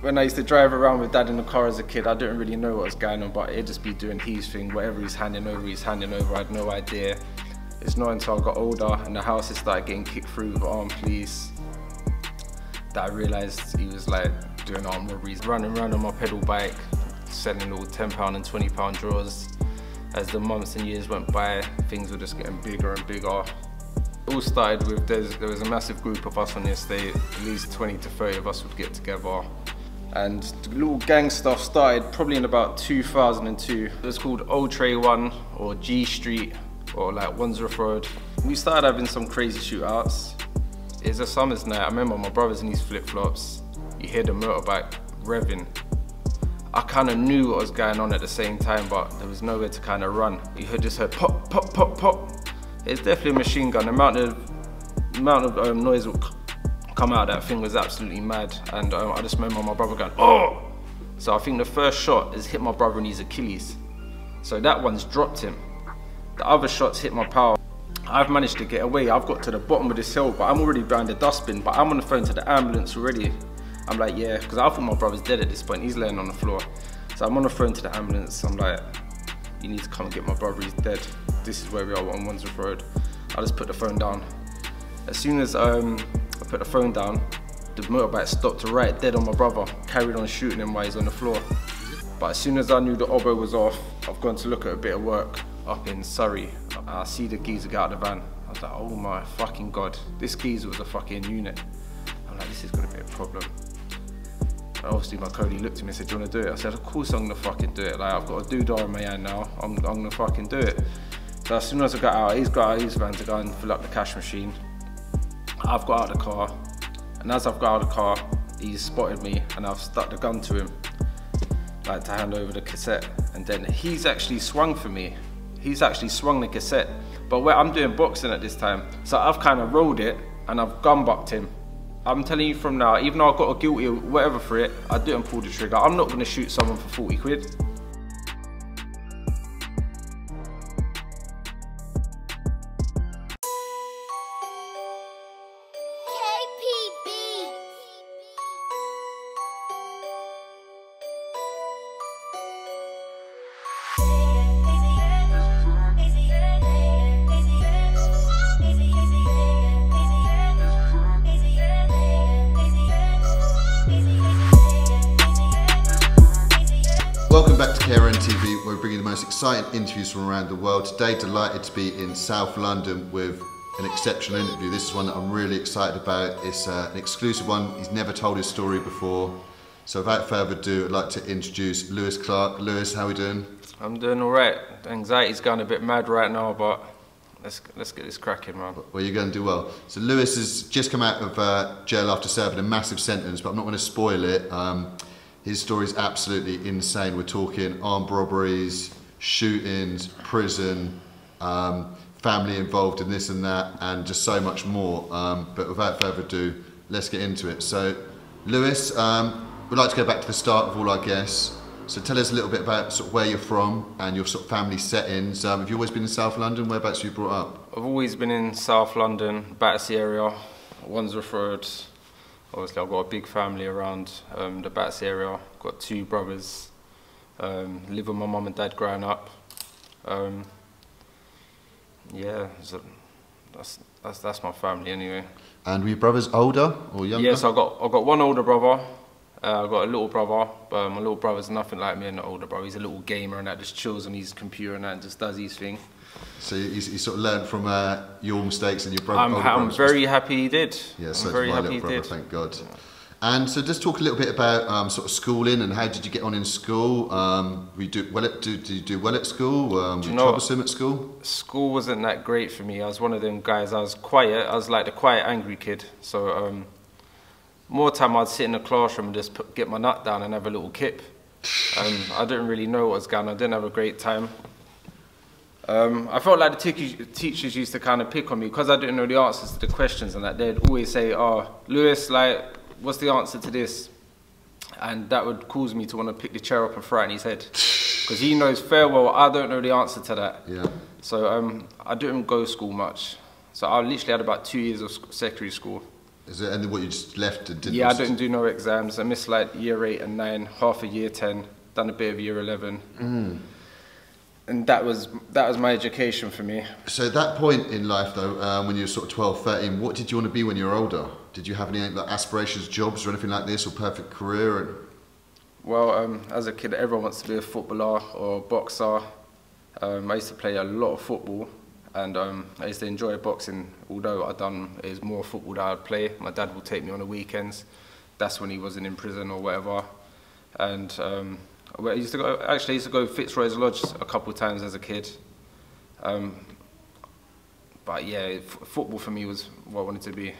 When I used to drive around with Dad in the car as a kid, I didn't really know what was going on, but he'd just be doing his thing. Whatever he's handing over, I had no idea. It's not until I got older and the houses started getting kicked through with armed police that I realised he was like doing armed robberies. Running around on my pedal bike, selling little £10 and £20 drawers. As the months and years went by, things were just getting bigger and bigger. It all started with, there was a massive group of us on the estate, at least 20 to 30 of us would get together. And the little gang stuff started probably in about 2002. It was called Old Tray 1 or G Street or like Wandsworth Road. We started having some crazy shootouts. It was a summer's night. I remember my brother's in his flip-flops. You hear the motorbike revving. I kind of knew what was going on at the same time, but there was nowhere to kind of run. You just heard pop, pop, pop, pop. It's definitely a machine gun. The amount of noise would come out of that thing was absolutely mad. And I just remember my brother going, oh! So I think the first shot has hit my brother in his Achilles. So that one's dropped him. The other shots hit my pal. I've managed to get away. I've got to the bottom of this hill, but I'm already behind the dustbin, but I'm on the phone to the ambulance already. I'm like, yeah, because I thought my brother's dead at this point. He's laying on the floor. So I'm on the phone to the ambulance. I'm like, you need to come and get my brother, he's dead. This is where we are on Wandsworth Road. I just put the phone down. As soon as I put the phone down, the motorbike stopped right dead on my brother, carried on shooting him while he's on the floor. But as soon as I knew the oboe was off, I've gone to look at a bit of work up in Surrey. I see the geezer get out of the van. I was like, oh my fucking God, this geezer was a fucking unit. I'm like, this is gonna be a problem. And obviously my Cody looked at me and said, do you wanna do it? I said, of course I'm gonna fucking do it. Like, I've got a doodah in my hand now, I'm gonna fucking do it. So as soon as I got out, he's got out of his van to go and fill up the cash machine. I've got out of the car, and as I've got out of the car, he's spotted me and I've stuck the gun to him, like to hand over the cassette. And then he's actually swung for me. He's actually swung the cassette, but I'm doing boxing at this time, so I've kind of rolled it and I've gun bucked him. I'm telling you from now, even though I got a guilty or whatever for it, I didn't pull the trigger. I'm not gonna shoot someone for 40 quid. Welcome back to KRN TV. We're bringing the most exciting interviews from around the world. Today, delighted to be in South London with an exceptional interview. This is one that I'm really excited about. It's an exclusive one. He's never told his story before. So without further ado, I'd like to introduce Lewis Clark. Lewis, how are we doing? I'm doing all right. The anxiety's going a bit mad right now, but let's get this cracking, man. Well, you're going to do well. So Lewis has just come out of jail after serving a massive sentence, but I'm not going to spoil it. His story is absolutely insane. We're talking armed robberies, shootings, prison, family involved in this and that, and just so much more. But without further ado, let's get into it. So, Lewis, we'd like to go back to the start of all our guests. So tell us a little bit about sort of where you're from and your sort of family settings. Have you always been in South London? Whereabouts were you brought up? I've always been in South London, Battersea area, Wandsworth Road. Obviously, I've got a big family around the Battersea area. I've got 2 brothers. Live with my mum and dad growing up. Yeah, so that's my family anyway. And were your brothers older or younger? Yes, I've got one older brother. I've got a little brother, but my little brother's nothing like me and the older brother. He's a little gamer and that, just chills on his computer and that and just does his thing. So you sort of learned from your mistakes and your brother. I'm very happy he did. Yeah, so did my little brother, thank God. Yeah. And so just talk a little bit about sort of schooling and how did you get on in school? Did you do well at school? Were you troublesome at school? School wasn't that great for me. I was one of them guys, I was quiet. I was like the quiet, angry kid. So more time I'd sit in the classroom and just get my nut down and have a little kip. I didn't really know what was going on. I didn't have a great time. I felt like the teachers used to kind of pick on me because I didn't know the answers to the questions and that. They'd always say, oh, Lewis, like, what's the answer to this? And that would cause me to want to pick the chair up and throw it in his head. Because he knows fair well I don't know the answer to that. Yeah. So I didn't go to school much. So I literally had about 2 years of secondary school. Is it, and then what, you just left and didn't? Yeah, I didn't do no exams. I missed like year 8 and 9, half of year 10, done a bit of year 11. And that was my education for me. So at that point in life though, when you were sort of 12, 13, what did you want to be when you were older? Did you have any like, aspirations, jobs or anything like this, or perfect career? Well, as a kid, everyone wants to be a footballer or a boxer. I used to play a lot of football, and I used to enjoy boxing, although it was more football that I'd play. My dad would take me on the weekends. That's when he wasn't in prison or whatever. And I used to go Fitzroy's Lodge a couple of times as a kid. But yeah, football for me was what I wanted to be.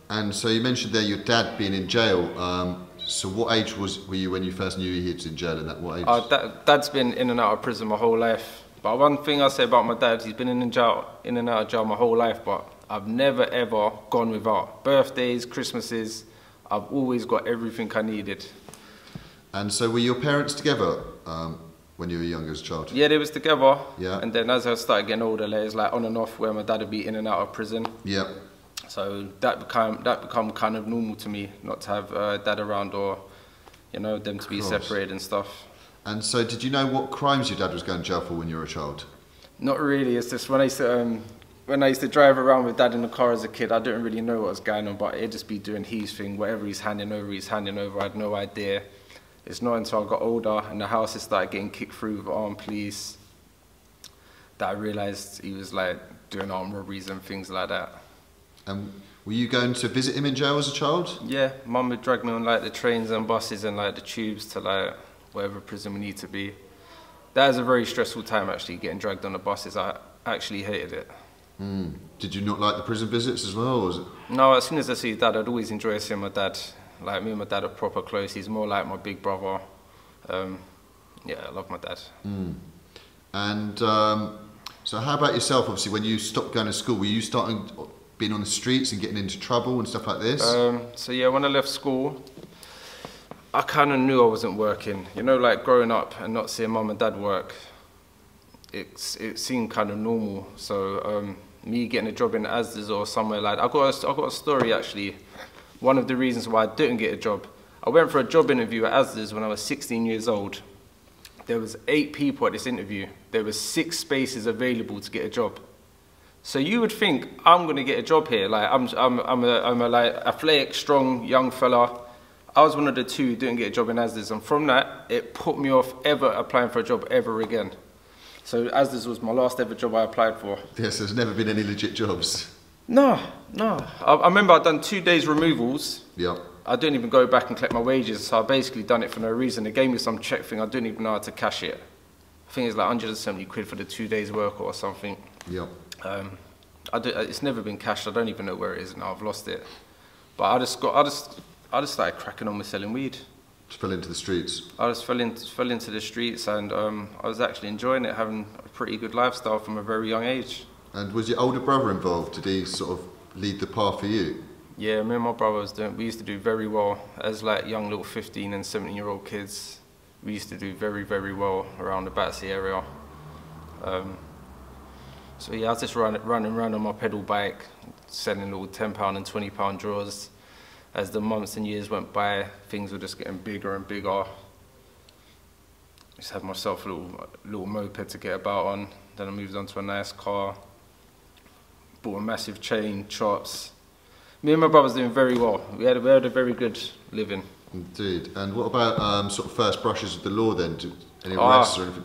And so you mentioned there your dad being in jail. So what age were you when you first knew he was in jail, and at what age? Dad's been in and out of prison my whole life. But one thing I say about my dad, he's been in and out of jail my whole life, but I've never ever gone without. Birthdays, Christmases, I've always got everything I needed. And so were your parents together when you were young as a child? Yeah, they was together. Yeah. And then as I started getting older, it was like on and off where my dad would be in and out of prison. Yeah. So that become kind of normal to me, not to have dad around, or them to be separated and stuff. And so did you know what crimes your dad was going to jail for when you were a child? Not really. It's just when I used to drive around with dad in the car as a kid, I didn't really know what was going on, but he'd just be doing his thing, whatever he's handing over. I had no idea. It's not until I got older and the houses started getting kicked through with armed police that I realised he was like doing armed robberies and things like that. Were you going to visit him in jail as a child? Yeah, Mum would drag me on like the trains and buses and like the tubes to like whatever prison we need to be. That was a very stressful time actually, getting dragged on the buses. I actually hated it. Did you not like the prison visits as well? Or was it? No, as soon as I see Dad, I'd always enjoy seeing my dad. Like, me and my dad are proper close. He's more like my big brother. Yeah, I love my dad. And so how about yourself? Obviously, when you stopped going to school, were you starting being on the streets and getting into trouble and stuff like this? So yeah, when I left school, I kind of knew I wasn't working. Like growing up and not seeing Mum and Dad work, it seemed kind of normal. So me getting a job in Asda's or somewhere like that, I got a story actually. One of the reasons why I didn't get a job, I went for a job interview at Asda's when I was 16 years old. There was 8 people at this interview. There was 6 spaces available to get a job. So you would think I'm going to get a job here. Like I'm a like athletic, strong young fella. I was one of the 2 who didn't get a job in Asda's, and from that it put me off ever applying for a job ever again. So Asda's was my last ever job I applied for. Yes, there's never been any legit jobs. No. I remember I'd done 2 days removals. Yeah. I didn't even go back and collect my wages, so I basically done it for no reason. They gave me some check thing, I didn't even know how to cash it. I think it's like 170 quid for the 2 days work or something. Yeah. It's never been cashed, I don't even know where it is now, I've lost it. But I just started cracking on with selling weed. Just fell into the streets. I just fell into the streets, and I was actually enjoying it, having a pretty good lifestyle from a very young age. And was your older brother involved? Did he sort of lead the path for you? Yeah, me and my brother we used to do very well as like young little 15 and 17-year-old kids. We used to do very, very well around the Battersea area. So yeah, I was just running around on my pedal bike, selling little £10 and £20 drawers. As the months and years went by, things were just getting bigger and bigger. I just had myself a little moped to get about on. Then I moved on to a nice car. Bought a massive chain, chops. Me and my brother's doing very well. We had a very good living. Indeed. And what about sort of first brushes with the law then? Any arrests or anything?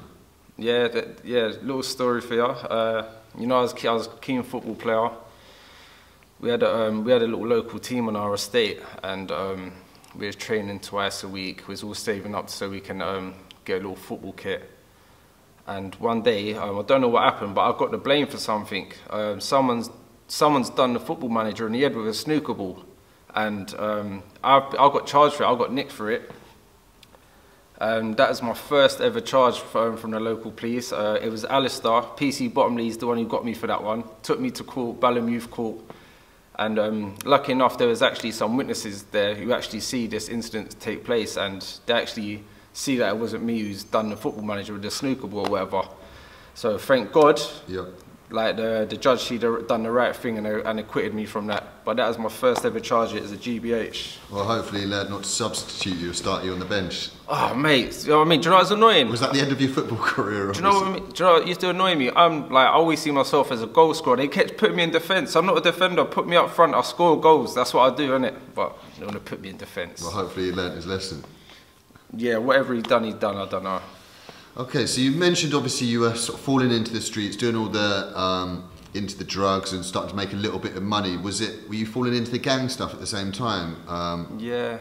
Yeah, little story for you. I was a keen football player. We had a little local team on our estate, and we were training twice a week. We was all saving up so we can get a little football kit. And one day, I don't know what happened, but I got the blame for something. Someone's done the football manager in the head with a snooker ball, and I got charged for it. I got nicked for it. That was my first ever charge from the local police. It was Alistair, PC Bottomley's the one who got me for that one. Took me to court, Balham Youth Court. And lucky enough, there was actually some witnesses there who actually see this incident take place, and they actually see that it wasn't me who's done the football manager with the snooker ball or whatever. So thank God, like the judge, she'd done the right thing and acquitted me from that. But that was my first ever charge as a GBH. Well, hopefully he learned not to substitute you or start you on the bench. Oh, mate, you know what I mean? Do you know what's annoying? Was that the end of your football career? Do you know what I mean? Do you know what used to annoy me? I'm like, I always see myself as a goal scorer. They kept putting me in defence. I'm not a defender. Put me up front. I score goals. That's what I do, innit? But they want to put me in defence. Well, hopefully he learnt his lesson. Yeah, whatever he's done, I don't know. Okay, so you mentioned obviously you were sort of falling into the streets, doing all the into the drugs and starting to make a little bit of money. Were you falling into the gang stuff at the same time? Yeah.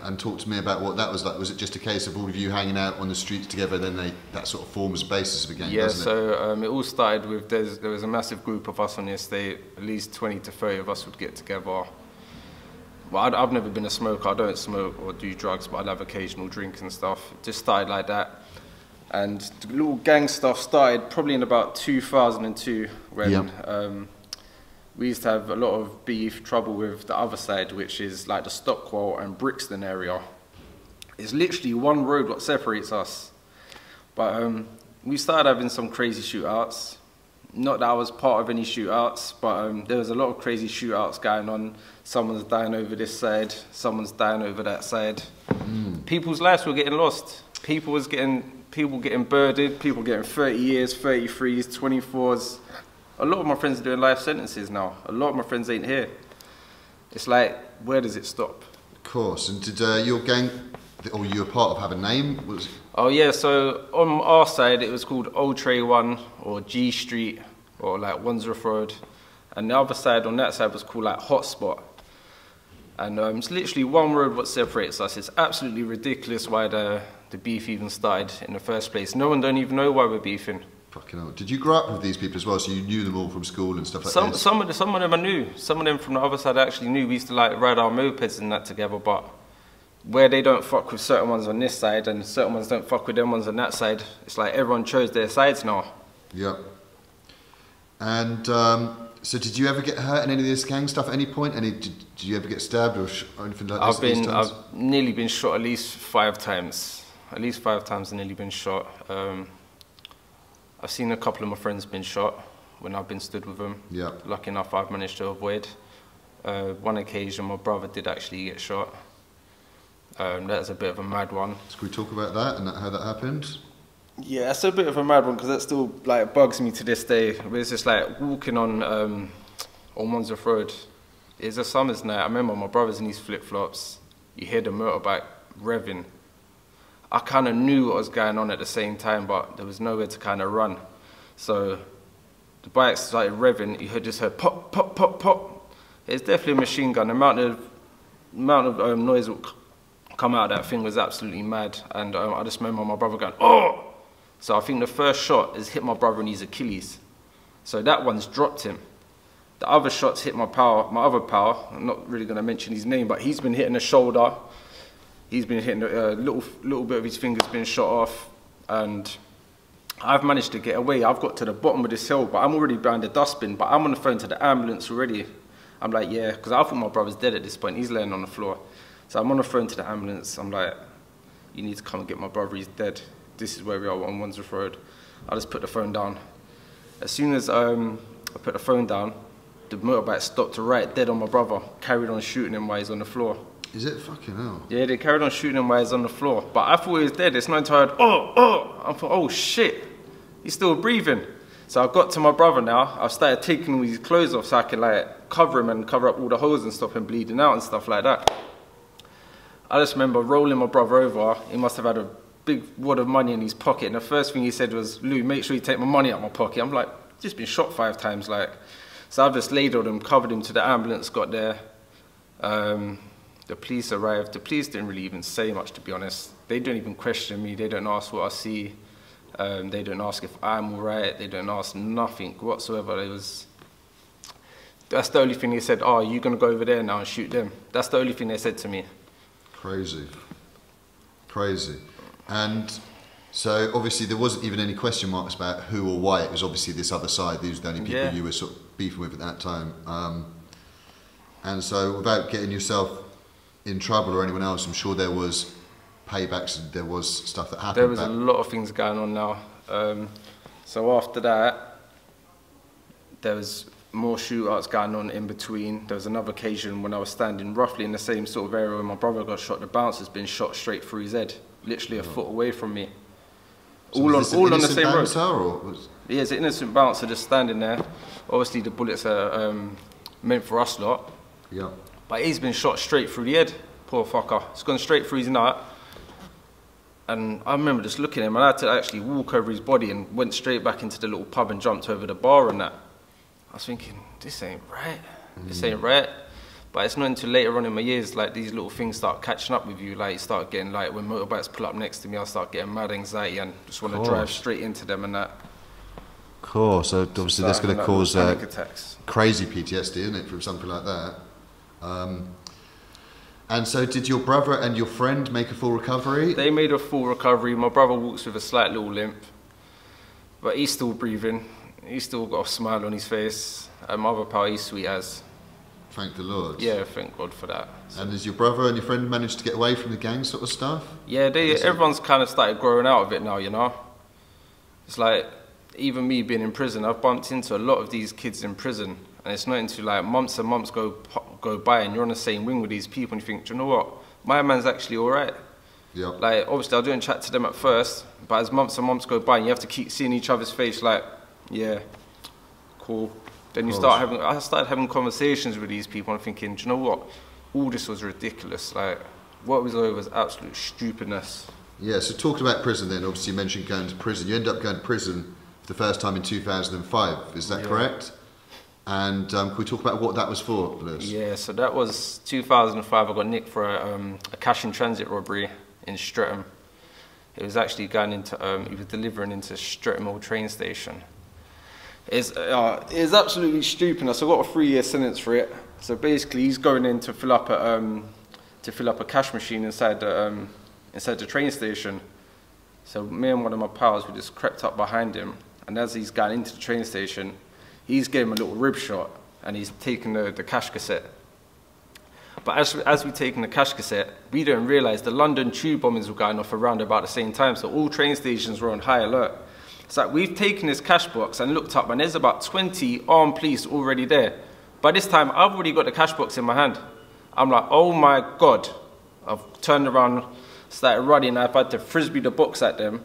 And talk to me about what that was like. Was it just a case of all of you hanging out on the streets together, then that sort of forms the basis of a gang, doesn't it? So it all started with, there was a massive group of us on the estate, at least 20 to 30 of us would get together. Well, I've never been a smoker, I don't smoke or do drugs, but I'd have occasional drinks and stuff. It just started like that. And the little gang stuff started probably in about 2002 when we used to have a lot of beef, trouble with the other side, which is like the Stockwell and Brixton area. It's literally one road what separates us. But we started having some crazy shootouts. Not that I was part of any shootouts, but there was a lot of crazy shootouts going on. Someone's dying over this side, someone's dying over that side. People's lives were getting lost. People getting birded, people getting 30 years, 33s, 24s. A lot of my friends are doing life sentences now. A lot of my friends ain't here. It's like, where does it stop? Of course. And did your gang, or you were part of, have a name? Oh yeah, so on our side it was called Old Tray 1 or G Street or like Wandsworth Road. And the other side, on that side, was called like Hotspot. And it's literally one road what separates us. It's absolutely ridiculous why the beef even started in the first place. No one don't even know why we're beefing. Fucking hell. Did you grow up with these people as well, so you knew them all from school and stuff like this? Some of them I knew. Some of them from the other side I actually knew. We used to like ride our mopeds and that together, but where they don't fuck with certain ones on this side and certain ones don't fuck with them ones on that side, it's like everyone chose their sides now. Yeah. And so did you ever get hurt in any of this gang stuff at any point? Did you ever get stabbed or anything like this? I've nearly been shot at least 5 times. At least 5 times I've nearly been shot. I've seen a couple of my friends been shot when I've been stood with them. Yeah. Lucky enough I've managed to avoid. One occasion my brother did actually get shot. That's a bit of a mad one. So can we talk about that and how that happened? Yeah, that's a bit of a mad one because that still like bugs me to this day. It's just like walking on Wandsworth Road. It's a summer's night. I remember my brother's in his flip-flops. You hear the motorbike revving. I kind of knew what was going on at the same time, but there was nowhere to kind of run. So the bike started revving. You just heard pop, pop, pop, pop. It's definitely a machine gun. The amount of noise that would come out of that thing was absolutely mad. And I just remember my brother going, oh! So I think the first shot has hit my brother in his Achilles. So that one's dropped him. The other shots hit my other pal. I'm not really going to mention his name, but he's been hitting the shoulder. He's been hitting a little bit of his finger's been shot off, and I've managed to get away. I've got to the bottom of this hill, but I'm already behind the dustbin, but I'm on the phone to the ambulance already. I'm like, yeah, because I thought my brother's dead at this point. He's laying on the floor. So I'm on the phone to the ambulance. I'm like, you need to come and get my brother. He's dead. This is where we are on Wandsworth Road. I just put the phone down. As soon as I put the phone down, the motorbike stopped right dead on my brother, carried on shooting him while he's on the floor. Is it fucking hell? Yeah, they carried on shooting him while he's on the floor. But I thought he was dead. It's not until I heard, oh! I thought, oh shit, he's still breathing. So I got to my brother now. I started taking all his clothes off so I could like cover him and cover up all the holes and stop him bleeding out and stuff like that. I just remember rolling my brother over. He must have had a big wad of money in his pocket. And the first thing he said was, Lou, make sure you take my money out of my pocket. I'm like, just been shot 5 times. Like. So I've just ladled him, covered him to the ambulance, got there. The police arrived. The police didn't really even say much, to be honest. They don't even question me. They don't ask what I see. They don't ask if I'm all right. They don't ask nothing whatsoever. That's the only thing they said, oh, you're going to go over there now and shoot them. That's the only thing they said to me. Crazy. Crazy. And so obviously there wasn't even any question marks about who or why. It was obviously this other side. These were the only people you were sort of beefing with at that time. And so without getting yourself in trouble or anyone else, I'm sure there was paybacks and there was stuff that happened? There was a lot of things going on now. So after that, there was more shootouts going on in between. There was another occasion when I was standing roughly in the same sort of area where my brother got shot. The bouncer's been shot straight through his head, literally a foot away from me. So all on the same road. Was... Yeah, it's an innocent bouncer just standing there. Obviously the bullets are meant for us lot. Yeah. But he's been shot straight through the head, poor fucker. It's gone straight through his nut. And I remember just looking at him, and I had to actually walk over his body and went straight back into the little pub and jumped over the bar and that. I was thinking, this ain't right. This ain't right. But it's not until later on in my years, like these little things start catching up with you. Like you start getting, like when motorbikes pull up next to me, I start getting mad anxiety and just want to drive straight into them and that. Cool. So obviously that's going to cause panic attacks. Crazy PTSD, isn't it, from something like that? And so did your brother and your friend make a full recovery? They made a full recovery. My brother walks with a slight little limp, but he's still breathing. He's still got a smile on his face. And my other pal, he's sweet as. Thank the Lord. Yeah, thank God for that. So. And has your brother and your friend managed to get away from the gang sort of stuff? Yeah, everyone's kind of started growing out of it now, you know? It's like, even me being in prison, I've bumped into a lot of these kids in prison. And it's not until like months and months go by and you're on the same wing with these people and you think, do you know what? My man's actually all right. Yeah. Like, obviously I don't chat to them at first, but as months and months go by and you have to keep seeing each other's face like, yeah, cool. Then I started having conversations with these people and thinking, do you know what? All this was ridiculous. Like, what was over was absolute stupidness. Yeah, so talking about prison then, obviously you mentioned going to prison. You ended up going to prison for the first time in 2005, is that correct? And can we talk about what that was for, Lewis? Yeah, so that was 2005. I got nicked for a cash in transit robbery in Streatham. It was actually going into, he was delivering into Streatham Old train station. It's absolutely stupid. So I got a 3-year sentence for it. So basically, he's going in to fill up a cash machine inside the train station. So me and one of my pals, we just crept up behind him, and as he's going into the train station, he's gave him a little rib shot, and he's taken the cash cassette. But as we're taking the cash cassette, we don't realise the London tube bombings were going off around about the same time, so all train stations were on high alert. So we've taken this cash box and looked up, and there's about 20 armed police already there. By this time, I've already got the cash box in my hand. I'm like, oh my God. I've turned around, started running, I've had to frisbee the box at them.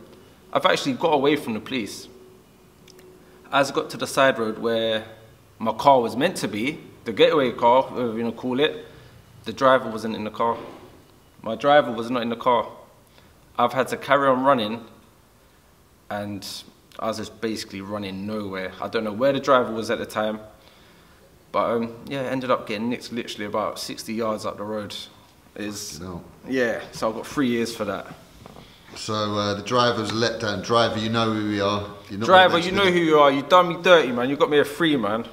I've actually got away from the police. As I got to the side road where my car was meant to be, the getaway car, whatever you want to call it, the driver wasn't in the car. My driver was not in the car. I've had to carry on running, and I was just basically running nowhere. I don't know where the driver was at the time, but yeah, ended up getting nicked literally about 60 yards up the road. Yeah, so I got 3 years for that. So the driver's a letdown. Driver, you know who we are. Driver, you know who you are. You done me dirty, man. You got me a free, man.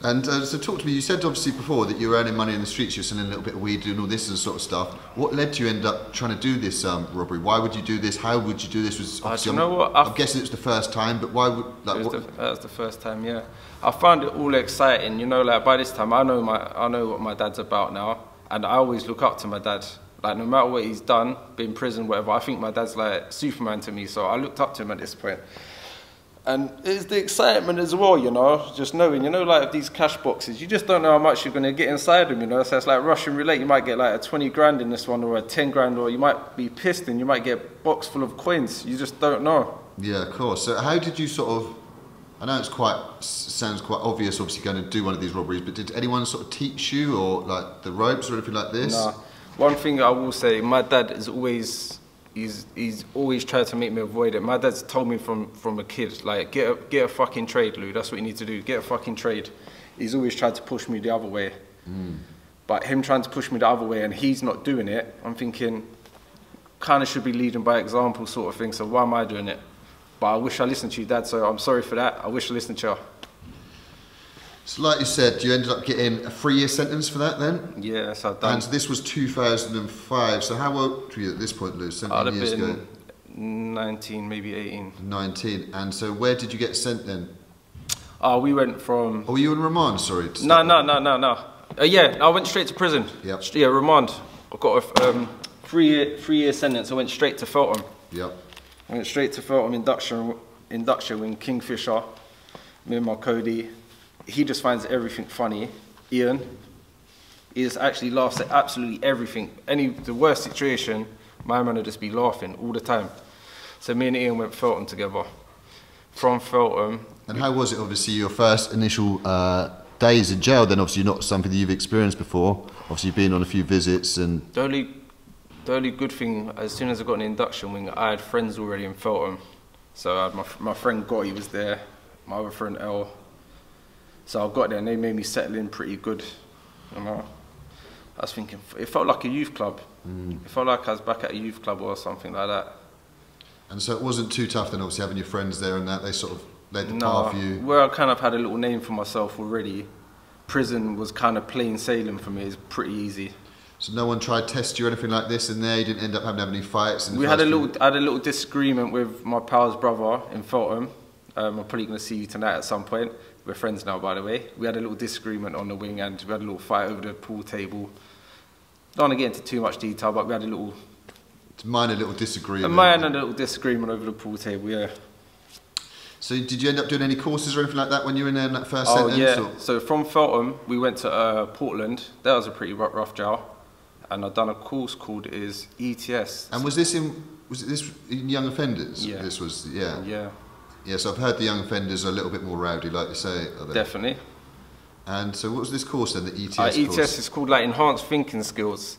And so talk to me, you said obviously before that you were earning money in the streets, you were selling a little bit of weed, doing all this and sort of stuff. What led to you end up trying to do this robbery? Why would you do this? How would you do this? Was obviously, I'm guessing it was the first time, but why would... Like, that was the first time, yeah. I found it all exciting, you know, like by this time I know what my dad's about now, and I always look up to my dad. Like no matter what he's done, been in prison, whatever, I think my dad's like Superman to me, so I looked up to him at this point. And it's the excitement as well, you know, just knowing, you know, like these cash boxes, you just don't know how much you're going to get inside them, you know, so it's like Russian roulette. You might get like a 20 grand in this one, or a 10 grand, or you might be pissed and you might get a box full of coins. You just don't know. Yeah, of course. So how did you sort of, I know sounds quite obvious, obviously going to do one of these robberies, but did anyone sort of teach you, or like the ropes or anything like this? Nah. One thing I will say, my dad is always... He's always tried to make me avoid it. My dad's told me from a kid, like, get a fucking trade, Lou. That's what you need to do. Get a fucking trade. He's always tried to push me the other way. But him trying to push me the other way and he's not doing it, I'm thinking, kind of should be leading by example sort of thing, so why am I doing it? But I wish I listened to you, Dad, so I'm sorry for that. I wish I listened to you. So like you said, you ended up getting a 3-year sentence for that then? Yes, I've done. And this was 2005, so how old were you at this point, Lou? 17 years ago? 19, maybe 18. 19, and so where did you get sent then? We went from... Oh, were you in remand, sorry? No. Yeah, I went straight to prison. Yep. Yeah, remand. I got a 3-year sentence. I went straight to Feltham. Yep. I went straight to Feltham induction wing, Kingfisher. Me and my Cody. He just finds everything funny. Ian. He just actually laughs at absolutely everything. The worst situation, my man would just be laughing all the time. So me and Ian went Feltham together. From Feltham. And how was it, obviously, your first initial days in jail? Then obviously not something that you've experienced before. Obviously you've been on a few visits and... The only good thing, as soon as I got an induction wing, I had friends already in Feltham. So I had my friend Gotti was there, my other friend El. So I got there and they made me settle in pretty good. You know? I was thinking, it felt like a youth club. It felt like I was back at a youth club or something like that. And so it wasn't too tough then, obviously, having your friends there and that, they sort of led the path for you? Where I kind of had a little name for myself already, prison was kind of plain sailing for me. It's pretty easy. So no one tried to test you or anything like this in there? You didn't end up having to have any fights? I had a little disagreement with my pal's brother in Feltham. I'm probably going to see you tonight at some point. We're friends now, by the way. We had a little disagreement on the wing and we had a little fight over the pool table. Don't want to get into too much detail, but we had a little... Minor little disagreement. A minor little disagreement over the pool table, yeah. So did you end up doing any courses or anything like that when you were in there in that first sentence? Oh yeah, or? So from Feltham we went to Portland. That was a pretty rough jail. And I've done a course called ETS. And was this in young offenders? Yeah. This was, yeah. Yeah. Yeah, so I've heard the young offenders are a little bit more rowdy, like you say, are they? Definitely. And so what was this course then, the ETS course? ETS is called like Enhanced Thinking Skills.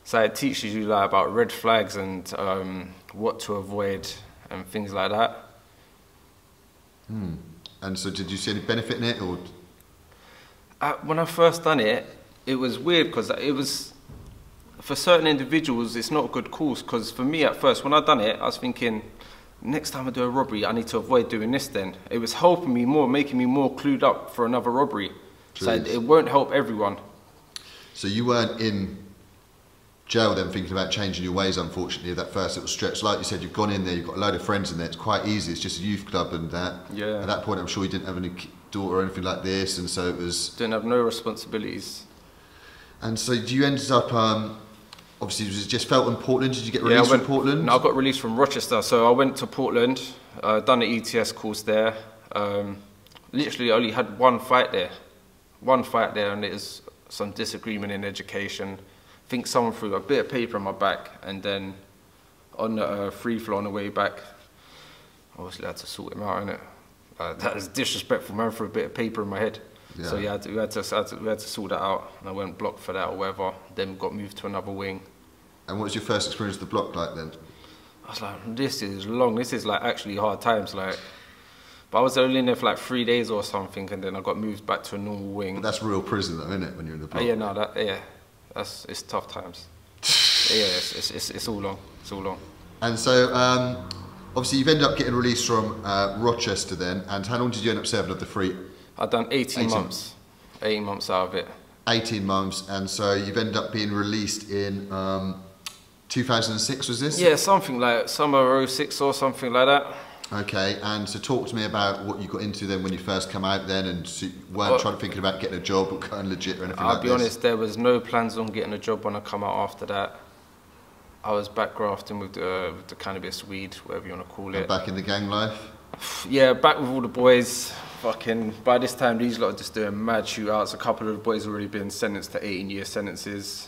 So it teaches you like about red flags and what to avoid and things like that. And so did you see any benefit in it? Or? When I first done it, it was weird because it was, for certain individuals, it's not a good course. Because for me at first, when I done it, I was thinking, next time I do a robbery, I need to avoid doing this then. It was helping me more, making me more clued up for another robbery. Jeez. So it won't help everyone. So you weren't in jail then thinking about changing your ways, unfortunately, that first little stretch. Like you said, you've gone in there, you've got a load of friends in there, it's quite easy, it's just a youth club and that. Yeah. At that point, I'm sure you didn't have any daughter or anything like this, and so it was... Didn't have no responsibilities. And so you ended up, obviously, was it just Feltham, Portland? Did you get released from Portland? No, I got released from Rochester, so I went to Portland, done the ETS course there. Literally only had one fight there, and it was some disagreement in education. I think someone threw a bit of paper on my back, and then on the free flow on the way back, obviously I had to sort him out, innit? That was disrespectful, man, for a bit of paper in my head. Yeah. So yeah, we had to sort that out, and I went blocked for that or whatever. Then got moved to another wing. And what was your first experience with the block like then? I was like, this is long. This is like actually hard times, like. But I was only in there for like 3 days or something, and then I got moved back to a normal wing. But that's real prison, though, isn't it? When you're in the block. Yeah, no, it's tough times. Yeah, it's all long. It's all long. And so, obviously, you've ended up getting released from Rochester then. And how long did you end up serving of the 3? I've done 18 months. 18 months out of it. 18 months, and so you've ended up being released in 2006, was this? Yeah, something like summer 06 or something like that. Okay, and so talk to me about what you got into then when you first come out then, and so you weren't thinking about getting a job or going legit or anything like this? I'll be honest, there was no plans on getting a job when I come out after that. I was back grafting with the cannabis weed, whatever you want to call it. And back in the gang life? Yeah, back with all the boys. Fucking, by this time these lot are just doing mad shootouts. A couple of the boys already been sentenced to 18-year sentences.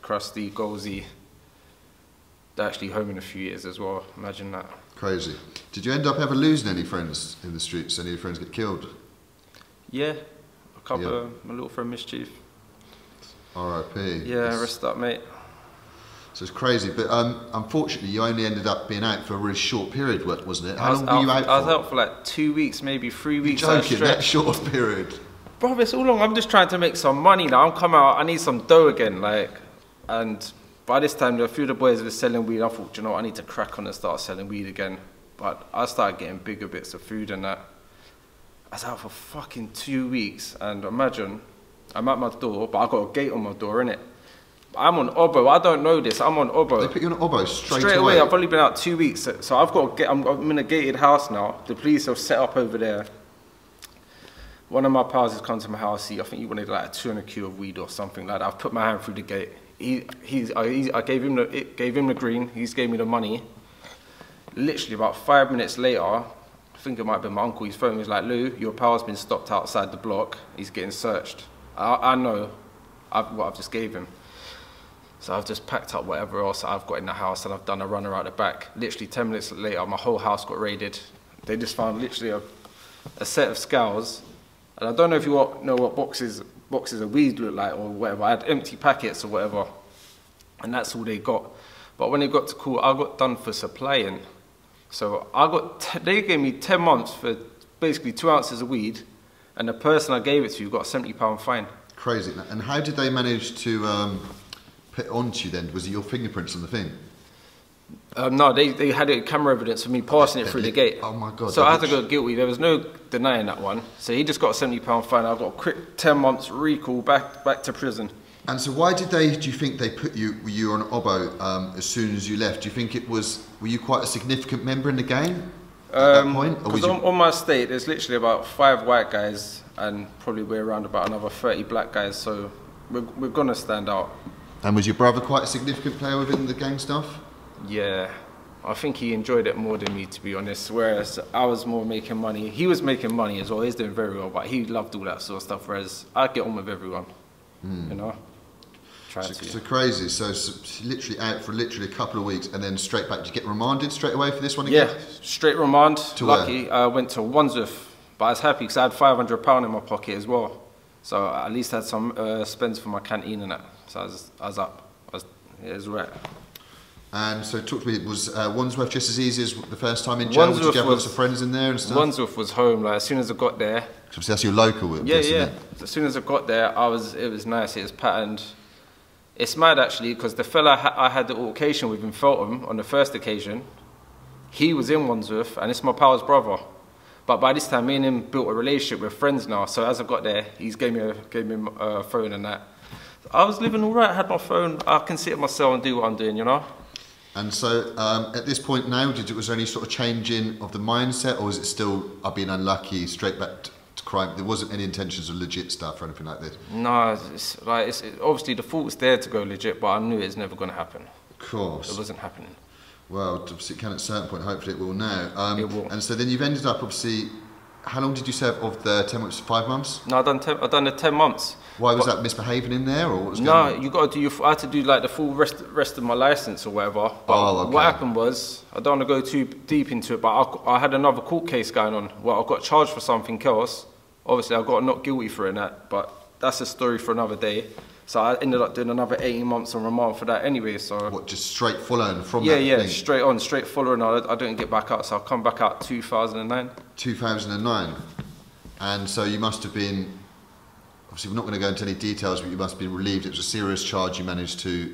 Krusty, Golsey. They're actually home in a few years as well, imagine that. Crazy. Did you end up ever losing any friends in the streets? Any of your friends get killed? Yeah, a couple of my little friend Mischief. R.I.P. Yeah, rest up, mate. So it's crazy, but unfortunately you only ended up being out for a really short period, wasn't it? How long were you out for? I was out for like 2 weeks, maybe 3 weeks. You're joking, that short period? Bro, it's all long. I'm just trying to make some money now. I'm coming out, I need some dough again, like, and by this time, a few of the boys were selling weed. I thought, you know, I need to crack on and start selling weed again. But I started getting bigger bits of food and that. I was out for fucking 2 weeks, and imagine, I'm at my door, but I got a gate on my door, innit? I'm on Obo. I don't know this. I'm on Obo. They put you on Obo straight away. I've only been out 2 weeks, so I've got to I'm in a gated house now. The police have set up over there. One of my pals has come to my house. I think he wanted like a 200 kilo of weed or something like that. I've put my hand through the gate. I gave him the green. He's gave me the money. Literally about 5 minutes later, I think it might have been my uncle. He's phoned me. He's like, Lou, your power's been stopped outside the block. He's getting searched. I know what I've just gave him. So I've just packed up whatever else I've got in the house and I've done a runner out the back. Literally 10 minutes later, my whole house got raided. They just found literally a set of scales. And I don't know if you know what boxes of weed look like or whatever. I had empty packets or whatever. And that's all they got. But when it got to court, I got done for supplying. So they gave me 10 months for basically 2 ounces of weed. And the person I gave it to got a £70 fine. Crazy. And how did they manage to put it onto you then? Was it your fingerprints on the thing? No, they had camera evidence of me passing it through the gate. Oh my God. So I had to go guilty. There was no denying that one. So he just got a £70 fine. I got a quick 10 months recall back to prison. And so why do you think they put you on Obbo as soon as you left? Do you think were you quite a significant member in the gang at that point? Because on my estate, there's literally about 5 white guys and probably we're around about another 30 black guys. So we're gonna stand out. And was your brother quite a significant player within the gang stuff? Yeah, I think he enjoyed it more than me, to be honest. Whereas I was more making money. He was making money as well. He's doing very well, but he loved all that sort of stuff. Whereas I get on with everyone, you know. So crazy. So literally out for literally a couple of weeks, and then straight back. Did you get remanded straight away for this one again? Yeah, straight remand. To Lucky, where? I went to Wandsworth, but I was happy because I had £500 in my pocket as well. So I at least had some spends for my canteen and that. So I was up. It was right. And so talk to me, was Wandsworth just as easy as the first time in jail? Did you have lots of friends in there and stuff? Wandsworth was home. Like as soon as I got there. Obviously that's your local. Yeah. As soon as I got there, it was nice. It was patterned. It's mad actually because the fella I had the altercation with in Feltham on the first occasion, he was in Wandsworth and it's my pal's brother. But by this time, me and him built a relationship. We're friends now. So as I got there, he's gave me a phone and that. I was living all right. I had my phone. I can sit in my cell and do what I'm doing, you know. And so at this point now, was there any sort of change of the mindset, or was it still I've been unlucky, straight back to crime? There wasn't any intentions of legit stuff or anything like this. No, it's obviously the thought's there to go legit, but I knew it's never going to happen. Of course, it wasn't happening. Well, obviously it can at a certain point. Hopefully it will now. It will. And so then you've ended up obviously. How long did you serve of the 10 months? 5 months? No, I've done the 10 months. Why was that misbehaving in there, or what was going on? You got to do. I had to do like the full rest of my license or whatever. But okay. What happened was, I don't want to go too deep into it, but I had another court case going on. Well, I got charged for something else. Obviously, I got not guilty for it and that, but that's a story for another day. So I ended up doing another 18 months on remand for that anyway. So what, just straight following from that thing? Yeah, straight following. I didn't get back out, so I come back out 2009. 2009. And so you must have been, obviously we're not going to go into any details, but you must have been relieved. It was a serious charge you managed to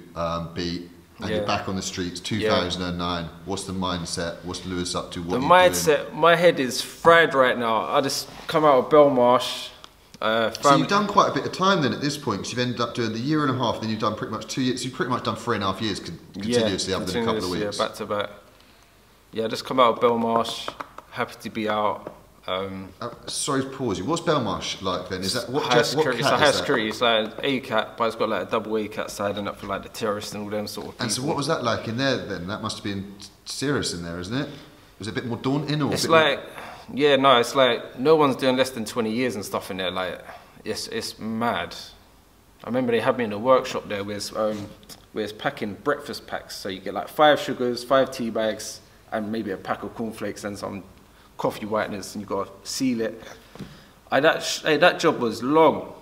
beat, and you're back on the streets, 2009. Yeah. What's the mindset? What's Lewis up to? What are you doing? My head is fried right now. I just come out of Belmarsh. So you've done quite a bit of time then at this point, because you've ended up doing the year and a half, then you've done pretty much 2 years. So you've pretty much done 3.5 years continuously other than a couple of weeks. Yeah, back to back. Yeah, I just come out of Belmarsh, happy to be out. Sorry to pause you. What's Belmarsh like then? Is that what high security? What cat it's a high security. It's like an A-cat, but it's got like a double A-cat side and up for like the terrorists and all them sort of people. And so what was that like in there then? That must have been serious in there, isn't it? Was it a bit more daunting, or? It's like, it's like no one's doing less than 20 years and stuff in there. Like, it's mad. I remember they had me in a workshop there where it's packing breakfast packs. So you get like 5 sugars, 5 tea bags, and maybe a pack of cornflakes and some coffee whiteners, and you got to seal it. That job was long.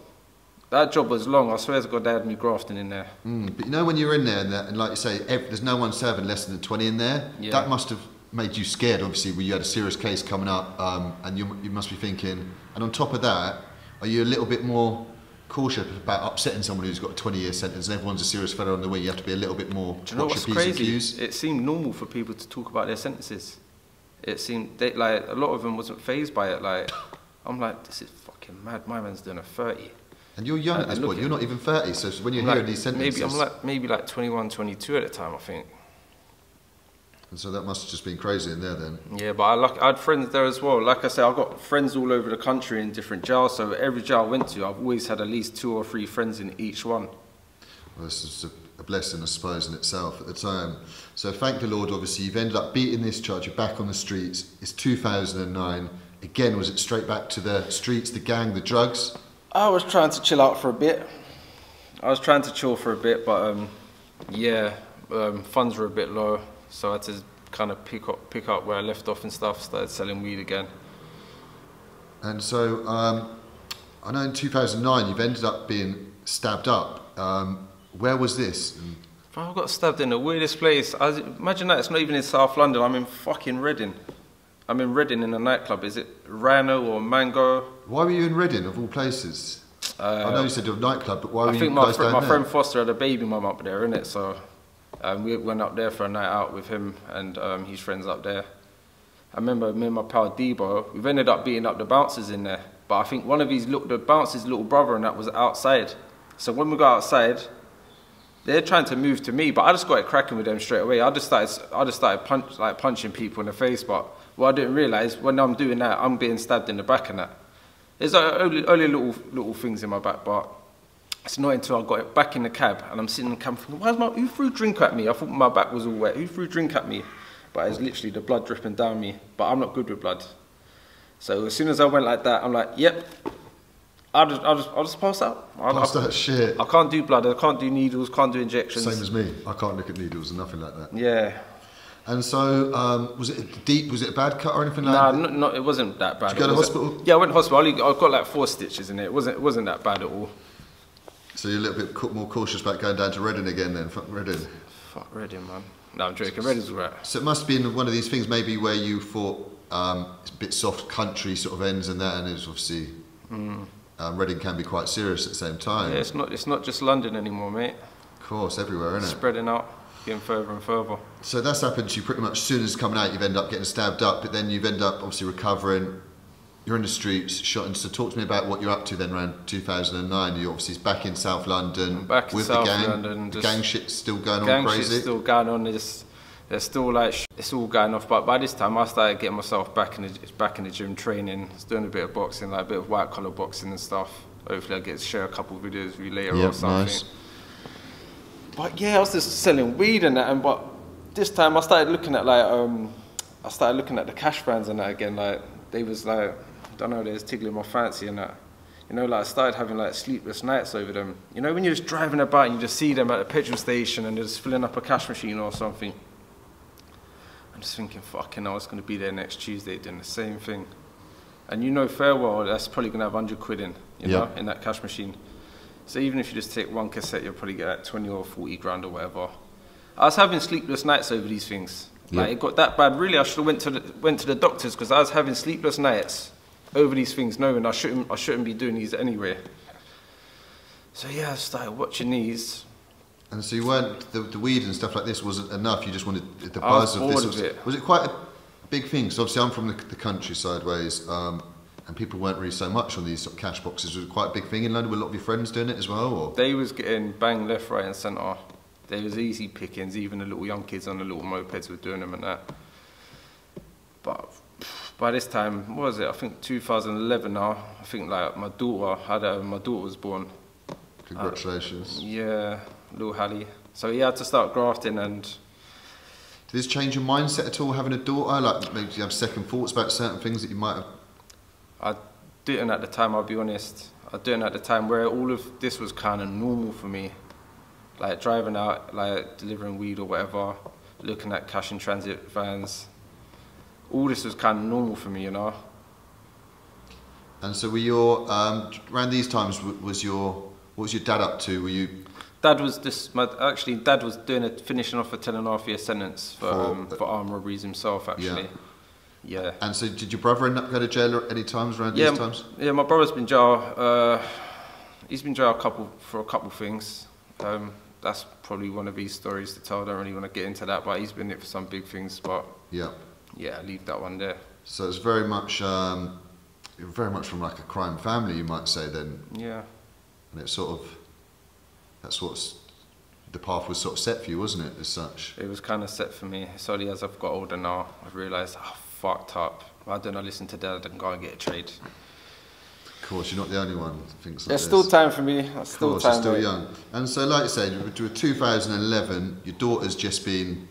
That job was long. I swear to God, they had me grafting in there. But you know when you're in there and like you say, there's no one serving less than 20 in there. Yeah. That must have made you scared, obviously, when you had a serious case coming up, and you must be thinking. And on top of that, are you a little bit more cautious about upsetting someone who's got a 20-year sentence and everyone's a serious fellow on the way? You have to be a little bit more. Do you know what's crazy? It seemed normal for people to talk about their sentences. It seemed like a lot of them wasn't fazed by it. Like, I'm like, this is fucking mad. My man's doing a 30. And you're young at this point. You're not even 30. So when you're hearing these sentences, maybe like 21, 22 at the time, I think. And so that must have just been crazy in there then. Yeah, but I had friends there as well. Like I said, I've got friends all over the country in different jails. So every jail I went to, I've always had at least 2 or 3 friends in each one. Well, this is a blessing, I suppose, in itself at the time. So thank the Lord, obviously, you've ended up beating this charge, you're back on the streets. It's 2009. Again, was it straight back to the streets, the gang, the drugs? I was trying to chill out for a bit. I was trying to chill for a bit, but funds were a bit low, so I had to kind of pick up where I left off and stuff, started selling weed again. And so, I know in 2009 you've ended up being stabbed up. Where was this? Bro, I got stabbed in the weirdest place. Imagine that, it's not even in South London, I'm in fucking Reading. I'm in Reading in a nightclub. Is it Rhino or Mango? Why were you in Reading, of all places? I know you said you're a nightclub, but why were you guys down there? My friend Foster had a baby mum up there, innit? So we went up there for a night out with him and his friends up there. I remember me and my pal Debo, we've ended up beating up the bouncers in there. But I think one of the bouncer's little brother and that was outside. So when we got outside, they're trying to move to me, but I just got it cracking with them straight away. I just started punching people in the face, but what I didn't realise, when I'm doing that, I'm being stabbed in the back and that. There's like only little things in my back, but it's not until I got it back in the cab and I'm sitting in the cab thinking, who threw drink at me? I thought my back was all wet. Who threw drink at me? But it's literally the blood dripping down me. But I'm not good with blood. So as soon as I went like that, I'm like, yep, I'll just pass out. Pass out, shit. I can't do blood, I can't do needles, can't do injections. Same as me. I can't look at needles and nothing like that. Yeah. And so, was it deep? Was it a bad cut or anything like that? Nah, no, it wasn't that bad. Did you go to hospital? Yeah, I went to hospital. I got like 4 stitches in it. It wasn't that bad at all. So you're a little bit more cautious about going down to Reading again then? Fuck Reading. Fuck Reading, man. No, I'm joking. Reading's alright. So it must have been one of these things maybe where you thought it's a bit soft country sort of ends and that, and it was obviously Reading can be quite serious at the same time. Yeah, it's not just London anymore, mate. Of course, everywhere, isn't it? Spreading out, getting further and further. So that's happened to you pretty much as soon as coming out. You've ended up getting stabbed up, but then you've ended up obviously recovering. You're in the streets, shot. And so talk to me about what you're up to then around 2009. You're obviously back in South London back in with South the gang. London, the gang shit's still going on gang crazy. Shit's still going on. There's still like it's all going off. But by this time, I started getting myself back in the gym training. I was doing a bit of boxing, like a bit of white collar boxing and stuff. Hopefully, I get to share a couple of videos with you later or something. Nice. But yeah, I was just selling weed and that. But this time, I started looking at the cash brands and that again. Like they was like, I don't know, they was tickling my fancy and that. You know, like I started having like sleepless nights over them. You know, when you're just driving about and you just see them at a petrol station and they're just filling up a cash machine or something. I'm just thinking, fucking hell, it's going to be there next Tuesday doing the same thing. And you know fair well, that's probably going to have 100 quid in, you know, in that cash machine. So even if you just take one cassette, you'll probably get like 20 or 40 grand or whatever. I was having sleepless nights over these things. Like it got that bad. Really, I should have went to the doctors because I was having sleepless nights over these things, knowing I shouldn't be doing these anyway. So yeah, I started watching these. And so you weren't, the weed and stuff like this wasn't enough, you just wanted the buzz of this. Was it quite a big thing? Because obviously I'm from the countryside ways, and people weren't really so much on these sort of cash boxes. Was it quite a big thing in London? Were a lot of your friends doing it as well? Or? They was getting banged left, right and centre. There was easy pickings, even the little young kids on the little mopeds were doing them and that. But by this time, what was it? I think 2011 now. I think like my daughter was born. Congratulations. Yeah, little Hallie. So he had to start grafting. And did this change your mindset at all, having a daughter? Like maybe you have second thoughts about certain things that you might have? I didn't at the time, I'll be honest. I didn't at the time, where all of this was kind of normal for me. Like driving out, like delivering weed or whatever, looking at cash in transit vans. All this was kind of normal for me, you know. And so were your, around these times, what was your dad up to? Were you? Dad was Dad was finishing off a 10.5-year sentence for armed robberies himself, actually. Yeah. And so did your brother end up going to jail at any times around these times? Yeah, my brother's been jail. He's been jail for a couple things. That's probably one of his stories to tell. I don't really want to get into that, but he's been in it for some big things. But yeah, I'll leave that one there. So it's very much from like a crime family, you might say then. Yeah. And it's sort of, the path was sort of set for you, wasn't it, as such? It was kind of set for me. It's only as I've got older now, I've realised, fucked up. Why don't I listen to Dad and go and get a trade? course, you're not the only one that thinks like There's this. still time for me. There's still Of course, time. you're still mate. young. And so, like I said, to 2011, your daughter's just been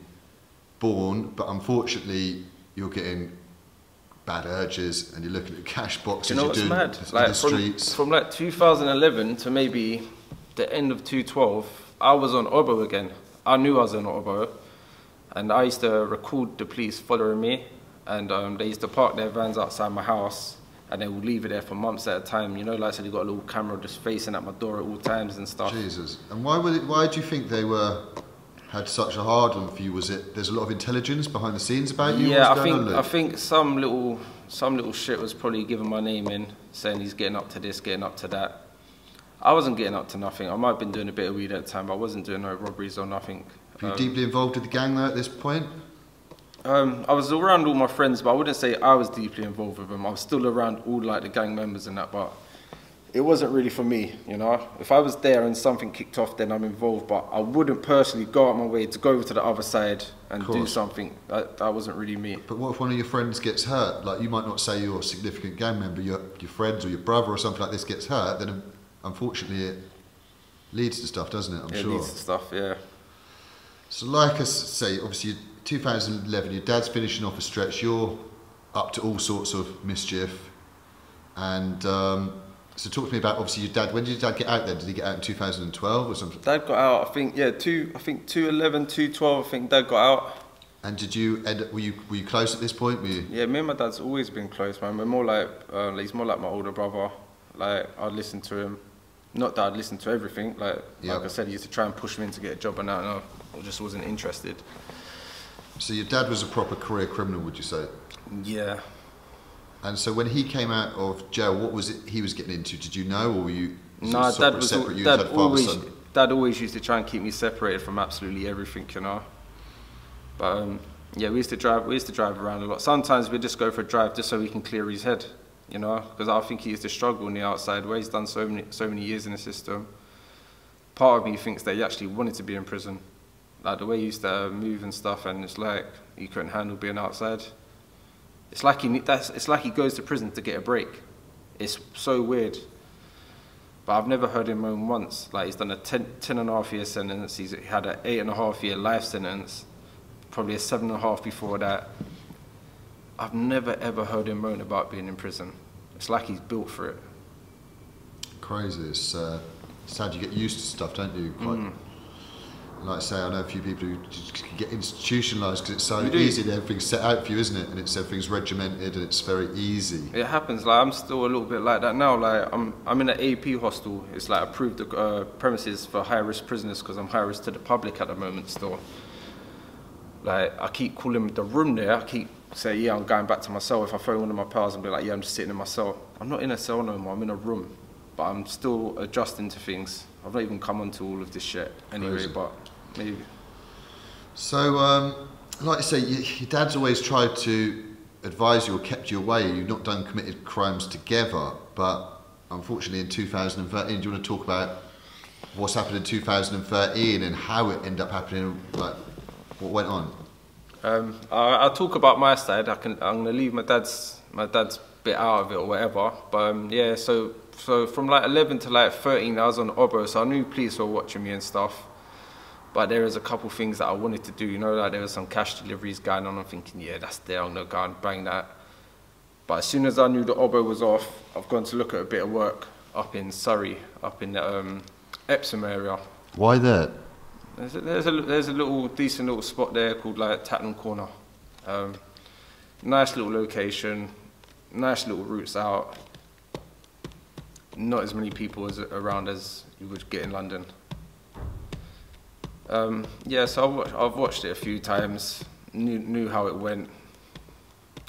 born, but unfortunately, you're getting bad urges and you're looking at cash boxes. Do you know what's you're doing mad? in Like the streets. from like 2011 to maybe the end of 2012, I was on Obo again. I knew I was on Obo, and I used to record the police following me, and they used to park their vans outside my house, and they would leave it there for months at a time. You know, like I said, you got a little camera just facing at my door at all times and stuff. Jesus. And why do you think they had such a hard on for you? Was it there's a lot of intelligence behind the scenes about you? Yeah, What's going on, Luke? I think some little shit was probably giving my name in, saying he's getting up to this, getting up to that. I wasn't getting up to nothing. I might have been doing a bit of weed at the time, but I wasn't doing no robberies or nothing. Were you deeply involved with the gang though at this point? I was around all my friends, but I wouldn't say I was deeply involved with them. I was still around all like the gang members and that, but it wasn't really for me, you know. If I was there and something kicked off, then I'm involved, but I wouldn't personally go out my way to go over to the other side and do something. That wasn't really me. But what if one of your friends gets hurt? Like, you might not say you're a significant gang member, your friends or your brother or something like this gets hurt, then unfortunately it leads to stuff, doesn't it? I'm sure. It leads to stuff, yeah. So like I say, obviously 2011, your dad's finishing off a stretch, you're up to all sorts of mischief. And so talk to me about, obviously, your dad. When did your dad get out then? Did he get out in 2012 or something? Dad got out, I think, yeah, 2011, 2012, I think Dad got out. And did you end up, were you close at this point? Were you? Yeah, me and my dad's always been close, man. We're more like, he's more like my older brother. Like, I'd listen to him. Not that I'd listen to everything. Like I said, he used to try and push me in to get a job, and I just wasn't interested. So your dad was a proper career criminal, would you say? Yeah. And so when he came out of jail, what was it he was getting into? Did you know, or were you separate? Dad always used to try and keep me separated from absolutely everything, you know. But yeah, we used to drive around a lot. Sometimes we'd just go for a drive just so we can clear his head, you know, because I think he used to struggle on the outside where he's done so many years in the system. Part of me thinks that he actually wanted to be in prison, like the way he used to move and stuff, and it's like he couldn't handle being outside. It's like he goes to prison to get a break. It's so weird. But I've never heard him moan once. Like, he's done a 10.5-year sentence. He had an 8.5-year life sentence, probably a 7.5 before that. I've never ever heard him moan about being in prison. It's like he's built for it. Crazy. It's sad you get used to stuff, don't you? Like I say, I know a few people who just get institutionalised because it's so easy and everything's set out for you, isn't it? And everything's regimented and it's very easy. It happens. Like, I'm still a little bit like that now. Like, I'm in an AP hostel. It's like approved premises for high-risk prisoners because I'm high-risk to the public at the moment still. Like, I keep calling the room there. I keep saying, yeah, I'm going back to my cell. If I phone one of my pals and be like, yeah, I'm just sitting in my cell. I'm not in a cell no more. I'm in a room. But I'm still adjusting to things. I've not even come onto all of this shit anyway, Crazy. But maybe. So, like I say, your dad's always tried to advise you or kept you away. You've not done committed crimes together, but unfortunately in 2013, do you want to talk about what's happened in 2013 and how it ended up happening, like what went on? I'll talk about my side. I'm going to leave my dad's bit out of it or whatever. But yeah, so from like 11 to like 13, I was on Obo, so I knew police were watching me and stuff. But there was a couple things that I wanted to do, you know, like there was some cash deliveries going on. I'm thinking, yeah, that's there, I'm going to go and bang that. But as soon as I knew the Obo was off, I've gone to look at a bit of work up in Surrey, up in the Epsom area. Why that? There's a little decent little spot there called like Tatton Corner. Nice little location, nice little routes out. Not as many people around as you would get in London. Yeah, so I've watched it a few times, knew how it went.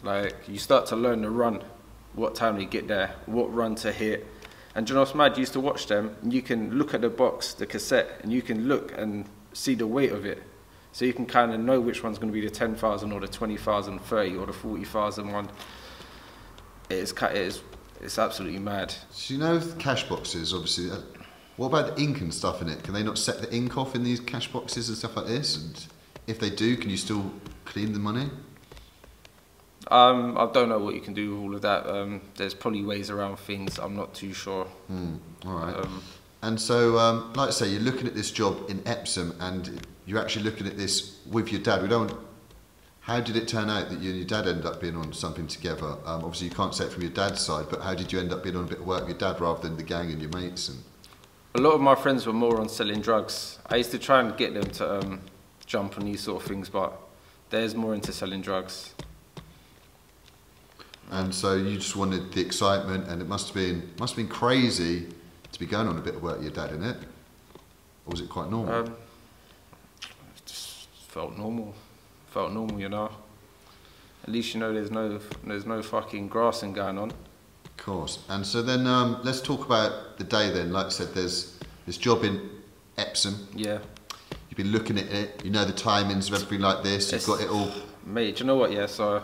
Like, you start to learn the run, what time you get there, what run to hit. And do you know what's mad? You used to watch them, and you can look at the box, the cassette, and you can look and see the weight of it. So you can kind of know which one's going to be the 10,000 or the 20,000, 30 or the 40,000 one. It's absolutely mad. So you know cash boxes, obviously, what about the ink and stuff in it? Can they not set the ink off in these cash boxes and stuff like this? And if they do, can you still clean the money? I don't know what you can do with all of that. There's probably ways around things. I'm not too sure. All right. And so, like I say, you're looking at this job in Epsom, and you're actually looking at this with your dad. How did it turn out that you and your dad ended up being on something together? Obviously, you can't say it from your dad's side, but how did you end up being on a bit of work with your dad rather than the gang and your mates? And a lot of my friends were more on selling drugs. I used to try and get them to jump on these sort of things, but they're more into selling drugs. And so you just wanted the excitement, and it must have been crazy to be going on a bit of work with your dad, innit? Or was it quite normal? It just felt normal. Felt normal, you know. At least you know there's no fucking grassing going on. Of course. And so then let's talk about the day then. Like I said, there's this job in Epsom. Yeah. You've been looking at it. You know the timings of everything like this. You've got it all. Mate, do you know what? Yeah. So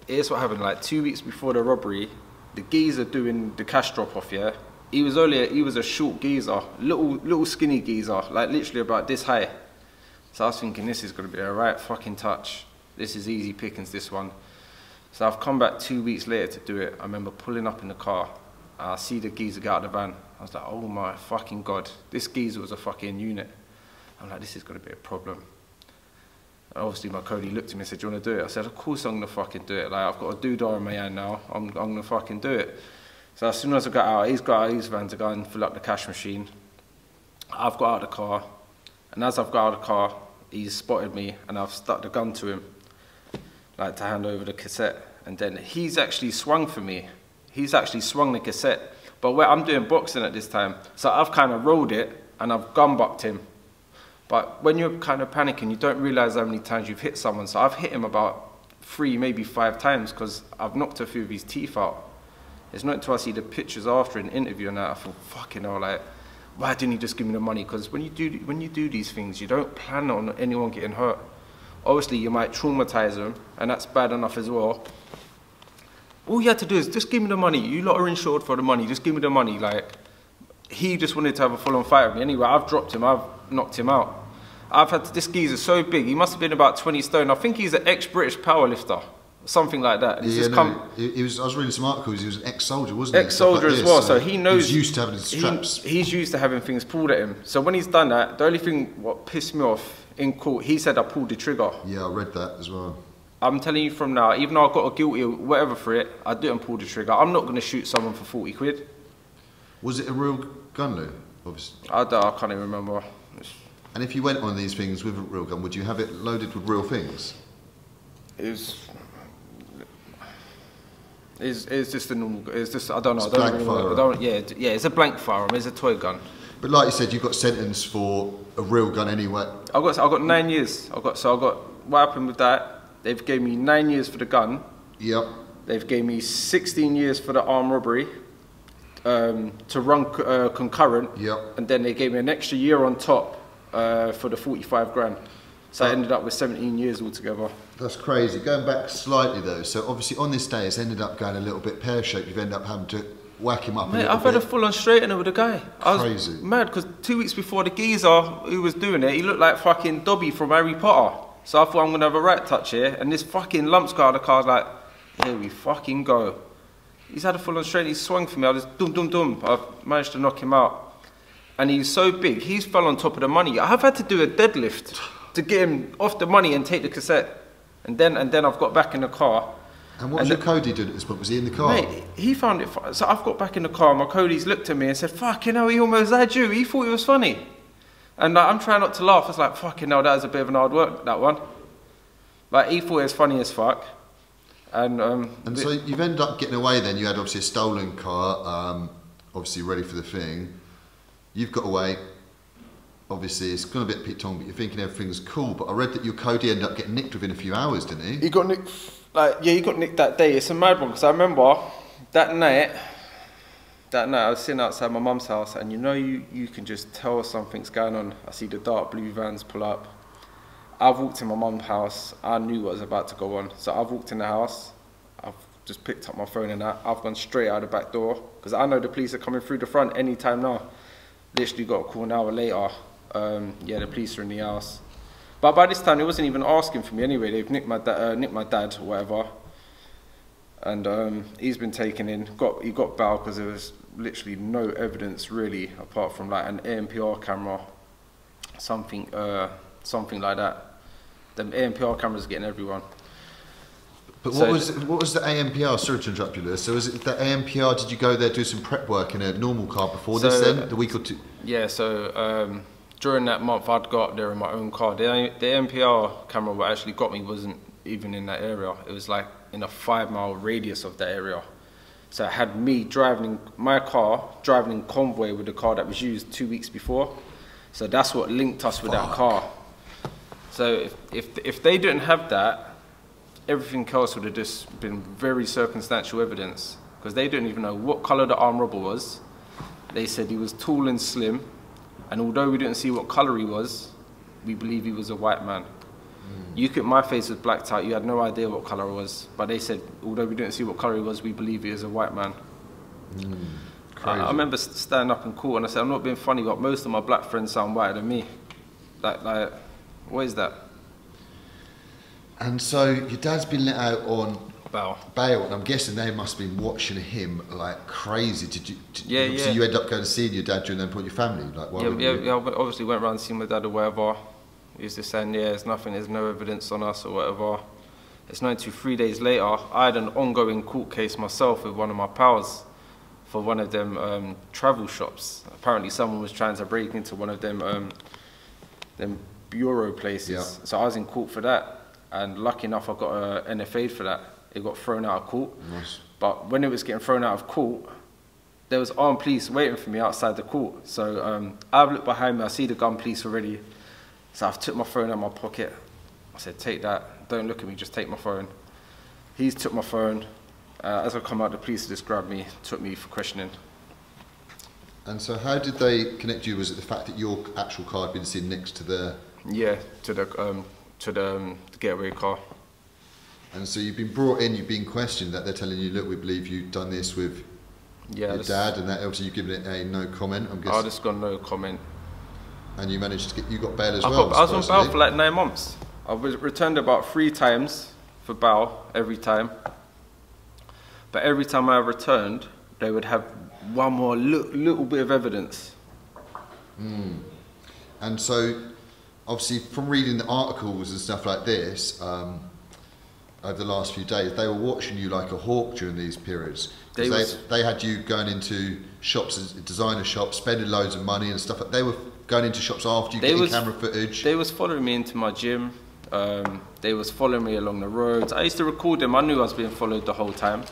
here's what happened. Like 2 weeks before the robbery, the geezer doing the cash drop off. Yeah. He was a short geezer, little skinny geezer, like literally about this high. So I was thinking, this is going to be a right fucking touch. This is easy pickings, this one. So I've come back 2 weeks later to do it. I remember pulling up in the car. I see the geezer get out of the van. I was like, oh my fucking God. This geezer was a fucking unit. I'm like, this is going to be a problem. And obviously my Cody looked at me and said, do you want to do it? I said, of course I'm going to fucking do it. Like, I've got a doodah in my hand now. I'm going to fucking do it. So as soon as I got out, he's got out of his van to go and fill up the cash machine. I've got out of the car. And as I've got out of the car, he's spotted me and I've stuck the gun to him, like to hand over the cassette. And then he's actually swung for me. He's actually swung the cassette. But I'm doing boxing at this time, so I've kind of rolled it and I've gun bucked him. But when you're kind of panicking, you don't realise how many times you've hit someone. So I've hit him about 3, maybe 5 times because I've knocked a few of his teeth out. It's not until I see the pictures after an interview and that I thought, fucking hell, like, why didn't he just give me the money? Because when you do these things, you don't plan on anyone getting hurt. Obviously, you might traumatise them, and that's bad enough as well. All you had to do is just give me the money. You lot are insured for the money. Just give me the money. Like, he just wanted to have a full-on fight with me. Anyway, I've dropped him. I've knocked him out. This geezer so big. He must have been about 20 stone. I think he's an ex-British powerlifter. Something like that. Yeah, I was reading some articles. He was an ex-soldier, wasn't he? Ex-soldier as well, so he knows. He's used to having his straps. He's used to having things pulled at him. So when he's done that, the only thing what pissed me off in court, he said I pulled the trigger. Yeah, I read that as well. I'm telling you from now, even though I got a guilty or whatever for it, I didn't pull the trigger. I'm not going to shoot someone for 40 quid. Was it a real gun, Lou? Obviously. I can't even remember. And if you went on these things with a real gun, would you have it loaded with real things? It's just a normal. It's just I don't know. Yeah, it's a blank firearm. It's a toy gun. But like you said, you got sentenced for a real gun anyway. I got 9 years. What happened with that? They've gave me 9 years for the gun. Yep. They've gave me 16 years for the armed robbery. To run concurrent. Yep. And then they gave me an extra year on top for the 45 grand. So I ended up with 17 years altogether. That's crazy. Going back slightly though, so obviously on this day it's ended up going a little bit pear-shaped. You've ended up having to whack him up a little bit. I've had a full-on straightener with the guy. Crazy. I was mad because 2 weeks before the geezer who was doing it, he looked like fucking Dobby from Harry Potter. So I thought I'm going to have a right touch here. And this fucking lumps car, the car's like, here we fucking go. He's had a full-on straightener. He swung for me. I just dum. I've managed to knock him out. And he's so big, he's fell on top of the money. I've had to do a deadlift to get him off the money and take the cassette. And then I've got back in the car. And what was your Cody doing at this point? Was he in the car? Mate, he found it. So I've got back in the car. My Cody's looked at me and said, fucking hell, he almost had you. He thought it was funny. And I'm trying not to laugh. I was like, fucking hell, that was a bit of an hard work, that one. Like, he thought it was funny as fuck. And so you've ended up getting away then. You had obviously a stolen car, obviously ready for the thing. You've got away. Obviously, it's gone a bit pitong, but you're thinking everything's cool. But I read that your Cody ended up getting nicked within a few hours, didn't he? He got nicked. He got nicked that day. It's a mad one because I remember that night I was sitting outside my mum's house, and you can just tell something's going on. I see the dark blue vans pull up. I've walked in my mum's house. I knew what was about to go on, so I've walked in the house. I've just picked up my phone and that. I've gone straight out the back door because I know the police are coming through the front any time now. Literally got a call an hour later. Yeah, the police are in the house. But by this time, they wasn't even asking for me anyway. They've nicked my dad or whatever. and he's been taken in. He got bail because there was literally no evidence really, apart from like an ANPR camera, something like that. The ANPR cameras getting everyone. But what was the ANPR? Sorry to interrupt you, Lewis. So is it the ANPR? Did you go there do some prep work in a normal car before this? Then the week or two. Yeah. So during that month, I'd go up there in my own car. The ANPR camera what actually got me wasn't even in that area. It was like in a 5-mile radius of that area. So it had me driving in convoy with the car that was used 2 weeks before. So that's what linked us with that car. So if they didn't have that, everything else would have just been very circumstantial evidence, because they didn't even know what colour the armed robber was. They said he was tall and slim, and although we didn't see what colour he was, we believe he was a white man. My face was blacked out, you had no idea what colour it was, but they said, although we didn't see what colour he was, we believe he is a white man. I remember standing up in court and I said, I'm not being funny, but most of my black friends sound whiter than me. Like, what is that? And so your dad's been let out on bail, and I'm guessing they must have been watching him like crazy. Yeah. So you end up going to see your dad during that point, your family? Like, I obviously went around seeing my dad or whatever. He used to say, there's nothing, there's no evidence on us or whatever. It's known to 3 days later, I had an ongoing court case myself with one of my pals for one of them travel shops. Apparently someone was trying to break into one of them bureau places. Yeah. So I was in court for that. And lucky enough, I got NFA'd for that. It got thrown out of court. Nice. But when it was getting thrown out of court, there was armed police waiting for me outside the court. So I've looked behind me, I see the gun police already. So I've took my phone out of my pocket. I said, take that, don't look at me, just take my phone. He's took my phone. As I come out, the police just grabbed me, took me for questioning. And so how did they connect you? Was it the fact that your actual car had been seen next to the... Yeah, to the getaway car. And so you've been brought in, you've been questioned, that they're telling you, look, we believe you've done this with your dad, and that obviously you've given it a no comment, I'm guessing. I just got no comment. And you managed to get, you got bail as well? I was on bail for like 9 months. I was returned about 3 times for bail, every time. But every time I returned, they would have one more little bit of evidence. And so, obviously, from reading the articles and stuff like this, over the last few days, they were watching you like a hawk during these periods. They had you going into shops, designer shops, spending loads of money and stuff. They were going into shops after you, getting camera footage. They was following me into my gym. They was following me along the roads. I used to record them. I knew I was being followed the whole time.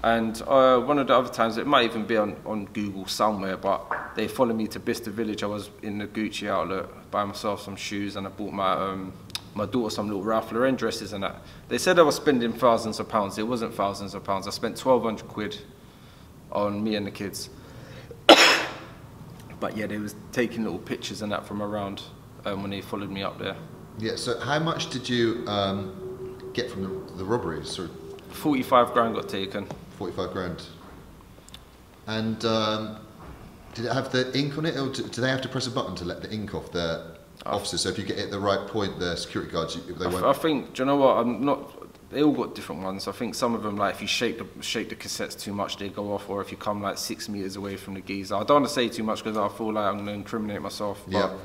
And one of the other times, it might even be on Google somewhere, but they followed me to Bicester Village. I was in the Gucci outlet, buying myself some shoes, and I bought my daughter some little Ralph Lauren dresses and that. They said I was spending thousands of pounds. It wasn't thousands of pounds. I spent 1,200 quid on me and the kids. But yeah, they was taking little pictures and that from around when they followed me up there. Yeah, so how much did you get from the robberies? So 45 grand got taken. 45 grand. And did it have the ink on it, or do they have to press a button to let the ink off the officers? So if you get it at the right point, the security guards, they won't... I think, do you know what, they all got different ones. I think some of them, like if you shake the cassettes too much, they go off, or if you come like 6 meters away from the geezer. I don't want to say too much because I feel like I'm going to incriminate myself. But yeah.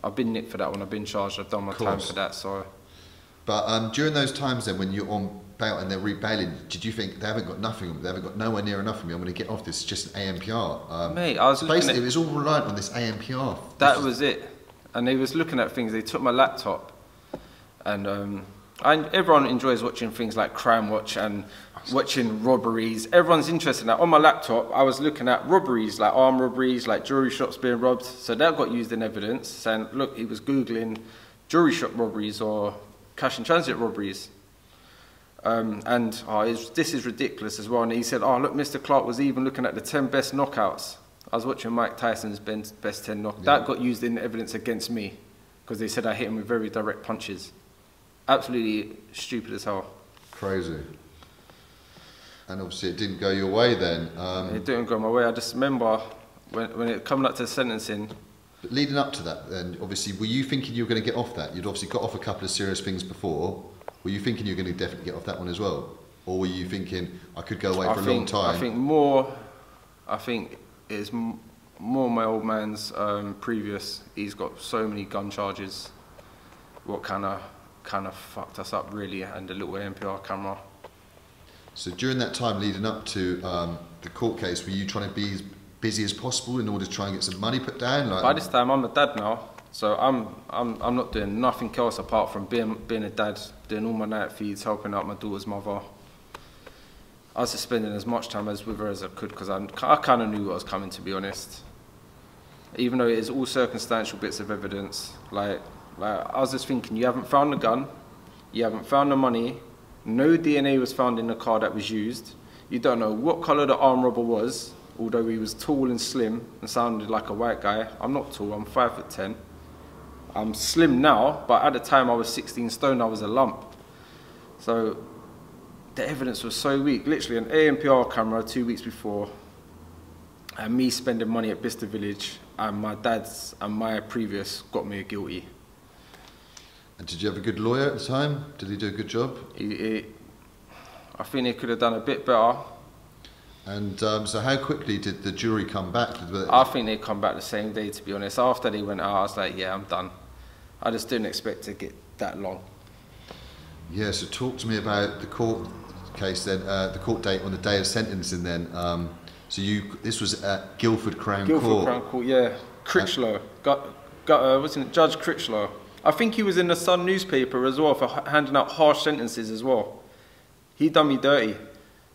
I've been nicked for that one, I've been charged, I've done my time for that, so... But during those times then, when you're on bail and they're rebailing, did you think, they haven't got nothing, they haven't got nowhere near enough of me, I'm going to get off this, it's just an ANPR? Mate, I was basically, it was all reliant on this ANPR. That was it. And they was looking at things, they took my laptop, and everyone enjoys watching things like Crime Watch and watching robberies. Everyone's interested in that. On my laptop, I was looking at robberies, like armed robberies, like jewelry shops being robbed. So that got used in evidence, saying, look, he was Googling jewelry shop robberies or cash in transit robberies. This is ridiculous as well. And he said, oh, look, Mr. Clark was even looking at the 10 best knockouts. I was watching Mike Tyson's best 10 knockouts. Yeah. That got used in evidence against me because they said I hit him with very direct punches. Absolutely stupid as hell. Crazy. And obviously it didn't go your way then. It didn't go my way. I just remember when it coming up to sentencing. But leading up to that then, obviously, were you thinking you were going to get off that? You'd obviously got off a couple of serious things before. Were you thinking you were going to definitely get off that one as well? or were you thinking I could go away for a long time? I think it's more my old man's previous. He's got so many gun charges. What kind of fucked us up really, and the little ANPR camera. So during that time leading up to the court case, were you trying to be as busy as possible in order to try and get some money put down? Like, by this time, I'm a dad now, so I'm not doing nothing else apart from being a dad, doing all my night feeds, helping out my daughter's mother. I was just spending as much time with her as I could because I kind of knew what was coming, to be honest. Even though it is all circumstantial bits of evidence, like I was just thinking, you haven't found the gun, you haven't found the money, no DNA was found in the car that was used, you don't know what colour the armed robber was, although he was tall and slim and sounded like a white guy. I'm not tall, I'm 5'10". I'm slim now, but at the time I was 16 stone, I was a lump. So the evidence was so weak. Literally an ANPR camera 2 weeks before, and me spending money at Bicester Village, and my dad's and my previous got me guilty. And did you have a good lawyer at the time? Did he do a good job? I think he could have done a bit better. And so how quickly did the jury come back? I think they come back the same day, to be honest. After they went out, I was like, yeah, I'm done. I just didn't expect to get that long. Yeah, so talk to me about the court case then, the court date on the day of sentencing then. So this was at Guildford Crown Court. Guildford Crown Court, yeah. Critchlow, wasn't it Judge Critchlow? I think he was in the Sun newspaper as well for handing out harsh sentences as well. He done me dirty.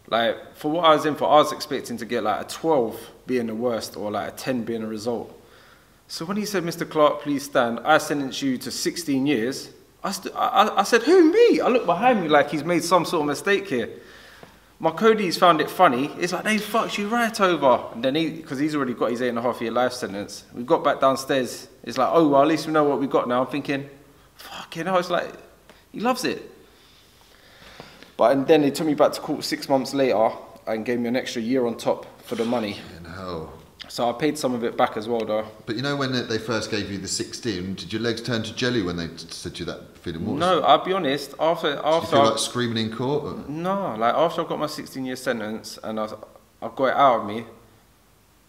Like, for what I was in for, I was expecting to get like a 12 being the worst or like a 10 being a result. So when he said, Mr. Clark, please stand, I sentence you to 16 years, I said, who, me? I looked behind me like he's made some sort of mistake here. My Cody's found it funny. It's like, they fucked you right over. And then because he's already got his 8.5-year life sentence, we got back downstairs. It's like, oh, well, at least we know what we got now. I'm thinking, fucking hell, it's like, he loves it. And then they took me back to court 6 months later and gave me an extra year on top for the money. No. So I paid some of it back as well, though. But you know when they first gave you the 16, did your legs turn to jelly when they said to you that feeling? No, I'll be honest. After did you feel like screaming in court? Or? No, like after I got my 16-year sentence and I got it out of me,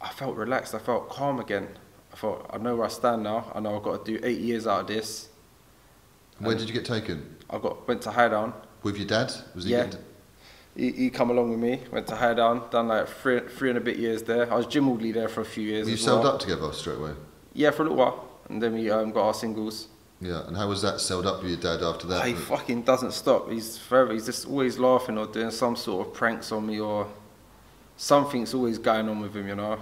I felt relaxed. I felt calm again. I thought, I know where I stand now. I know I've got to do 8 years out of this. Where did you get taken? Went to High Down. With your dad? Was he? Yeah. He come along with me, went to High Down, done like three and a bit years there. I was gym orderly there for a few years. Were you sold up together straight away? Yeah, for a little while. And then we got our singles. Yeah, and how was that sold up with your dad after that? He fucking doesn't stop. He's just always laughing or doing some sort of pranks on me or something's always going on with him, you know.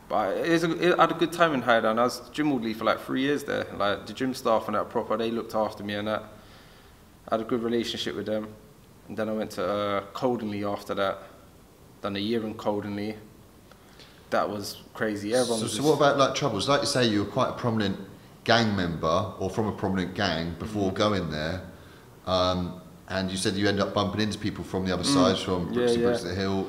But I had a good time in High Down. I was gym orderly for like 3 years there. Like the gym staff and that proper, they looked after me and that. I had a good relationship with them. And then I went to Coldenley after that. Done a year in Coldenley. That was crazy. So what about like troubles? Like you say, you were quite a prominent gang member or from a prominent gang before going there. And you said you ended up bumping into people from the other side, from Brixton Hill.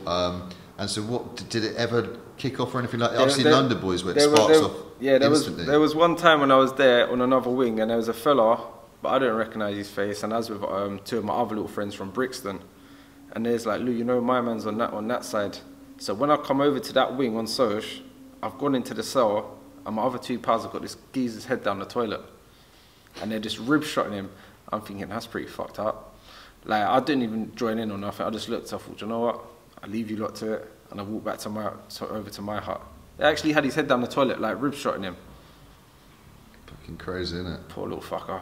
And so what, did it ever kick off or anything like that? I've seen London Boys where it sparks off instantly. There was one time when I was there on another wing and there was a fella, but I didn't recognise his face, and I was with two of my other little friends from Brixton. And there's like, Lou, you know my man's on that side. So when I come over to that wing on Soch, I've gone into the cell, and my other two pals have got this geezer's head down the toilet. And they're just rib-shotting him. I'm thinking, that's pretty fucked up. Like, I didn't even join in or nothing. I just looked, I thought, you know what? I'll leave you lot to it. And I walked back over to my hut. They actually had his head down the toilet, like rib-shotting him. Fucking crazy, isn't it? Poor little fucker.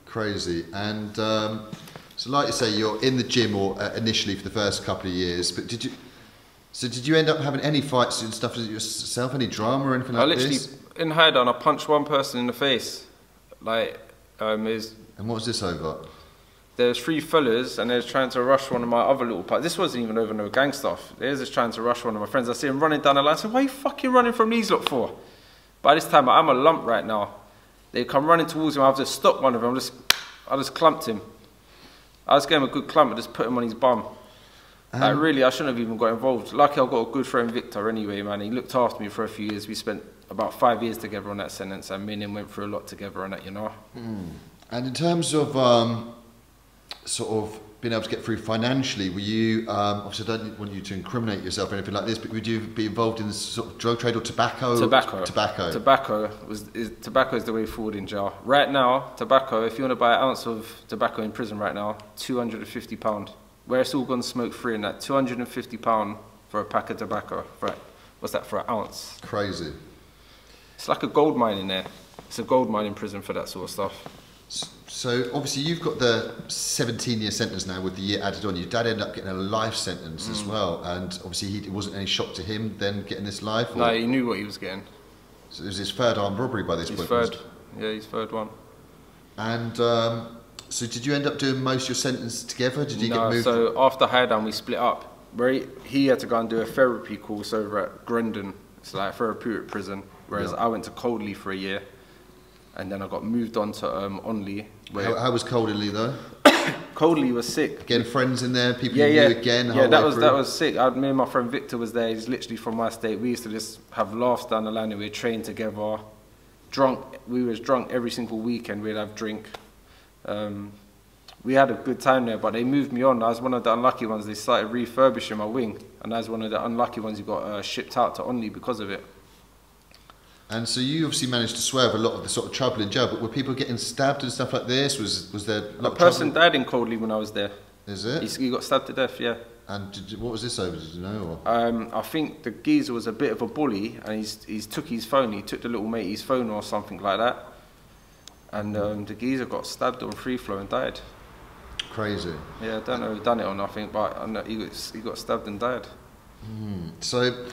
Crazy. And so like you say, you're in the gym or initially for the first couple of years, but did you end up having any fights and stuff yourself, any drama or anything like this? In High Down, I punched one person in the face. Like, and what was this over? There was 3 fellas and they was trying to rush one of my other little parts. This wasn't even over no gang stuff. They was just trying to rush one of my friends. I see him running down the line. I said, why are you fucking running from these lot for? By this time, I'm a lump right now. They come running towards him. I've just stopped one of them. I just clumped him. I just gave him a good clump and just put him on his bum. Like, really, I shouldn't have even got involved. Lucky I've got a good friend, Victor, anyway, man. He looked after me for a few years. We spent about 5 years together on that sentence, and me and him went through a lot together on that, you know. And in terms of sort of been able to get through financially? Were you, obviously I don't want you to incriminate yourself or anything like this, but would you be involved in this sort of drug trade or tobacco? Tobacco. Tobacco. Tobacco is the way forward in jail. Right now, tobacco, if you want to buy an ounce of tobacco in prison right now, £250. Where it's all gone smoke free and that, £250 for a pack of tobacco. Right. What's that for an ounce? Crazy. It's like a gold mine in there. It's a gold mine in prison for that sort of stuff. So obviously you've got the 17-year sentence now with the year added on. Your dad ended up getting a life sentence as well, and obviously it wasn't any shock to him then getting this life? Or? No, he knew what he was getting. So it was his third armed robbery by this point? Third. Yeah, his third one. And so did you end up doing most of your sentence together? Did you get moved? So after Highdown we split up. Where he had to go and do a therapy course over at Grendon. It's like a therapeutic prison, whereas I went to Coldley for a year. And then I got moved on to Onley. How was Coldley though? Coldley was sick. Again, friends in there, people you knew again. Yeah, that was sick. Me and my friend Victor was there. He's literally from my state. We used to just have laughs down the line, and we'd train together. Drunk. We was drunk every single weekend. We'd have drink. We had a good time there, but they moved me on. I was one of the unlucky ones. They started refurbishing my wing, and I was one of the unlucky ones who got shipped out to Onley because of it. And so you obviously managed to swerve a lot of the sort of trouble in jail, but were people getting stabbed and stuff like this? Was there a person died in Coldley when I was there. Is it? He got stabbed to death, yeah. And what was this over, did you know? Or? I think the geezer was a bit of a bully, and he's took his phone, he took the little matey's phone or something like that. And the geezer got stabbed on free flow and died. Crazy. Yeah, I don't know who done it or nothing, but I know he got stabbed and died. So,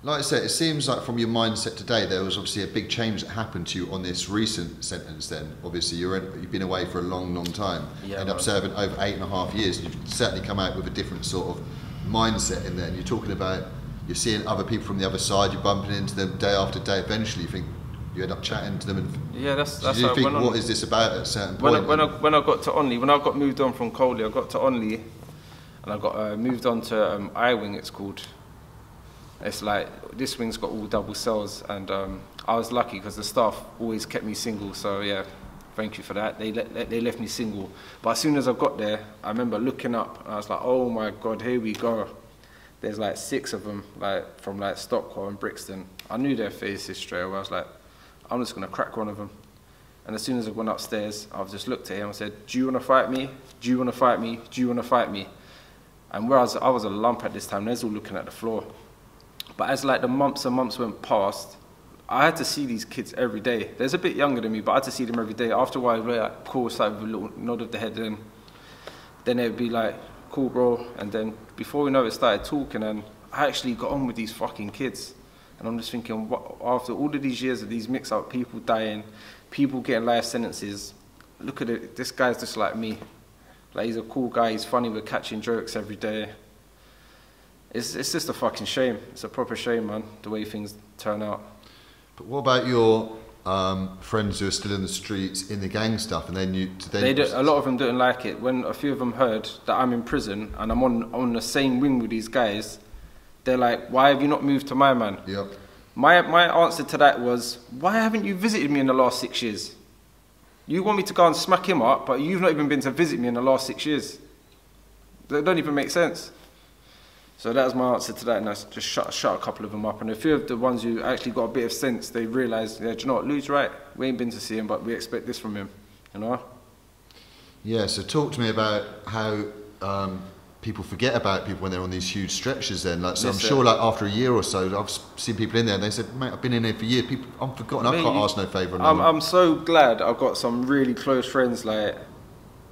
like I said, it seems like from your mindset today, there was obviously a big change that happened to you on this recent sentence then. Obviously, you've been away for a long, long time. Yeah, End up serving over 8.5 years. You've certainly come out with a different sort of mindset in there. And you're talking about, you're seeing other people from the other side, you're bumping into them day after day. Eventually, you think, you end up chatting to them. And yeah, that's how you think, what is this about at a certain point? When I got to Onley, when I got moved on from Coldley, I got to Onley, and I got moved on to I-Wing, it's called. It's like, this wing's got all double cells, and I was lucky because the staff always kept me single, so yeah, thank you for that. They left me single. But as soon as I got there, I remember looking up, and I was like, oh my God, here we go. There's like 6 of them, like from like Stockwell and Brixton. I knew their faces straight away. I was like, I'm just gonna crack one of them. And as soon as I went upstairs, I've just looked at him and said, do you wanna fight me? Do you wanna fight me? Do you wanna fight me? And whereas I was a lump at this time, they're all looking at the floor. But as like the months and months went past, I had to see these kids every day. They're a bit younger than me, but I had to see them every day. After a while, they'd be like, cool, it's like with a little nod of the head, and then they'd be like, cool, bro. And then before we know it, started talking, and I actually got on with these fucking kids. And I'm just thinking, what, after all of these years of these mix-up, people dying, people getting life sentences, look at it, this guy's just like me. Like, he's a cool guy, he's funny, we're catching jokes every day. It's just a fucking shame. It's a proper shame, man, the way things turn out. But what about your friends who are still in the streets, in the gang stuff, and a lot of them didn't like it. When a few of them heard that I'm in prison and I'm on the same wing with these guys, they're like, why have you not moved to my man? Yep. My answer to that was, why haven't you visited me in the last 6 years? You want me to go and smack him up, but you've not even been to visit me in the last 6 years. That don't even make sense. So that was my answer to that, and I just shut a couple of them up. And a few of the ones who actually got a bit of sense, they realised, yeah, do you know what, Lou's right. We ain't been to see him, but we expect this from him, you know? Yeah, so talk to me about how people forget about people when they're on these huge stretches then. Like, so I'm sure like after a year or so, I've seen people in there and they said, mate, I've been in here for years. People, I'm forgotten, I can't ask no favour. I'm so glad I've got some really close friends, like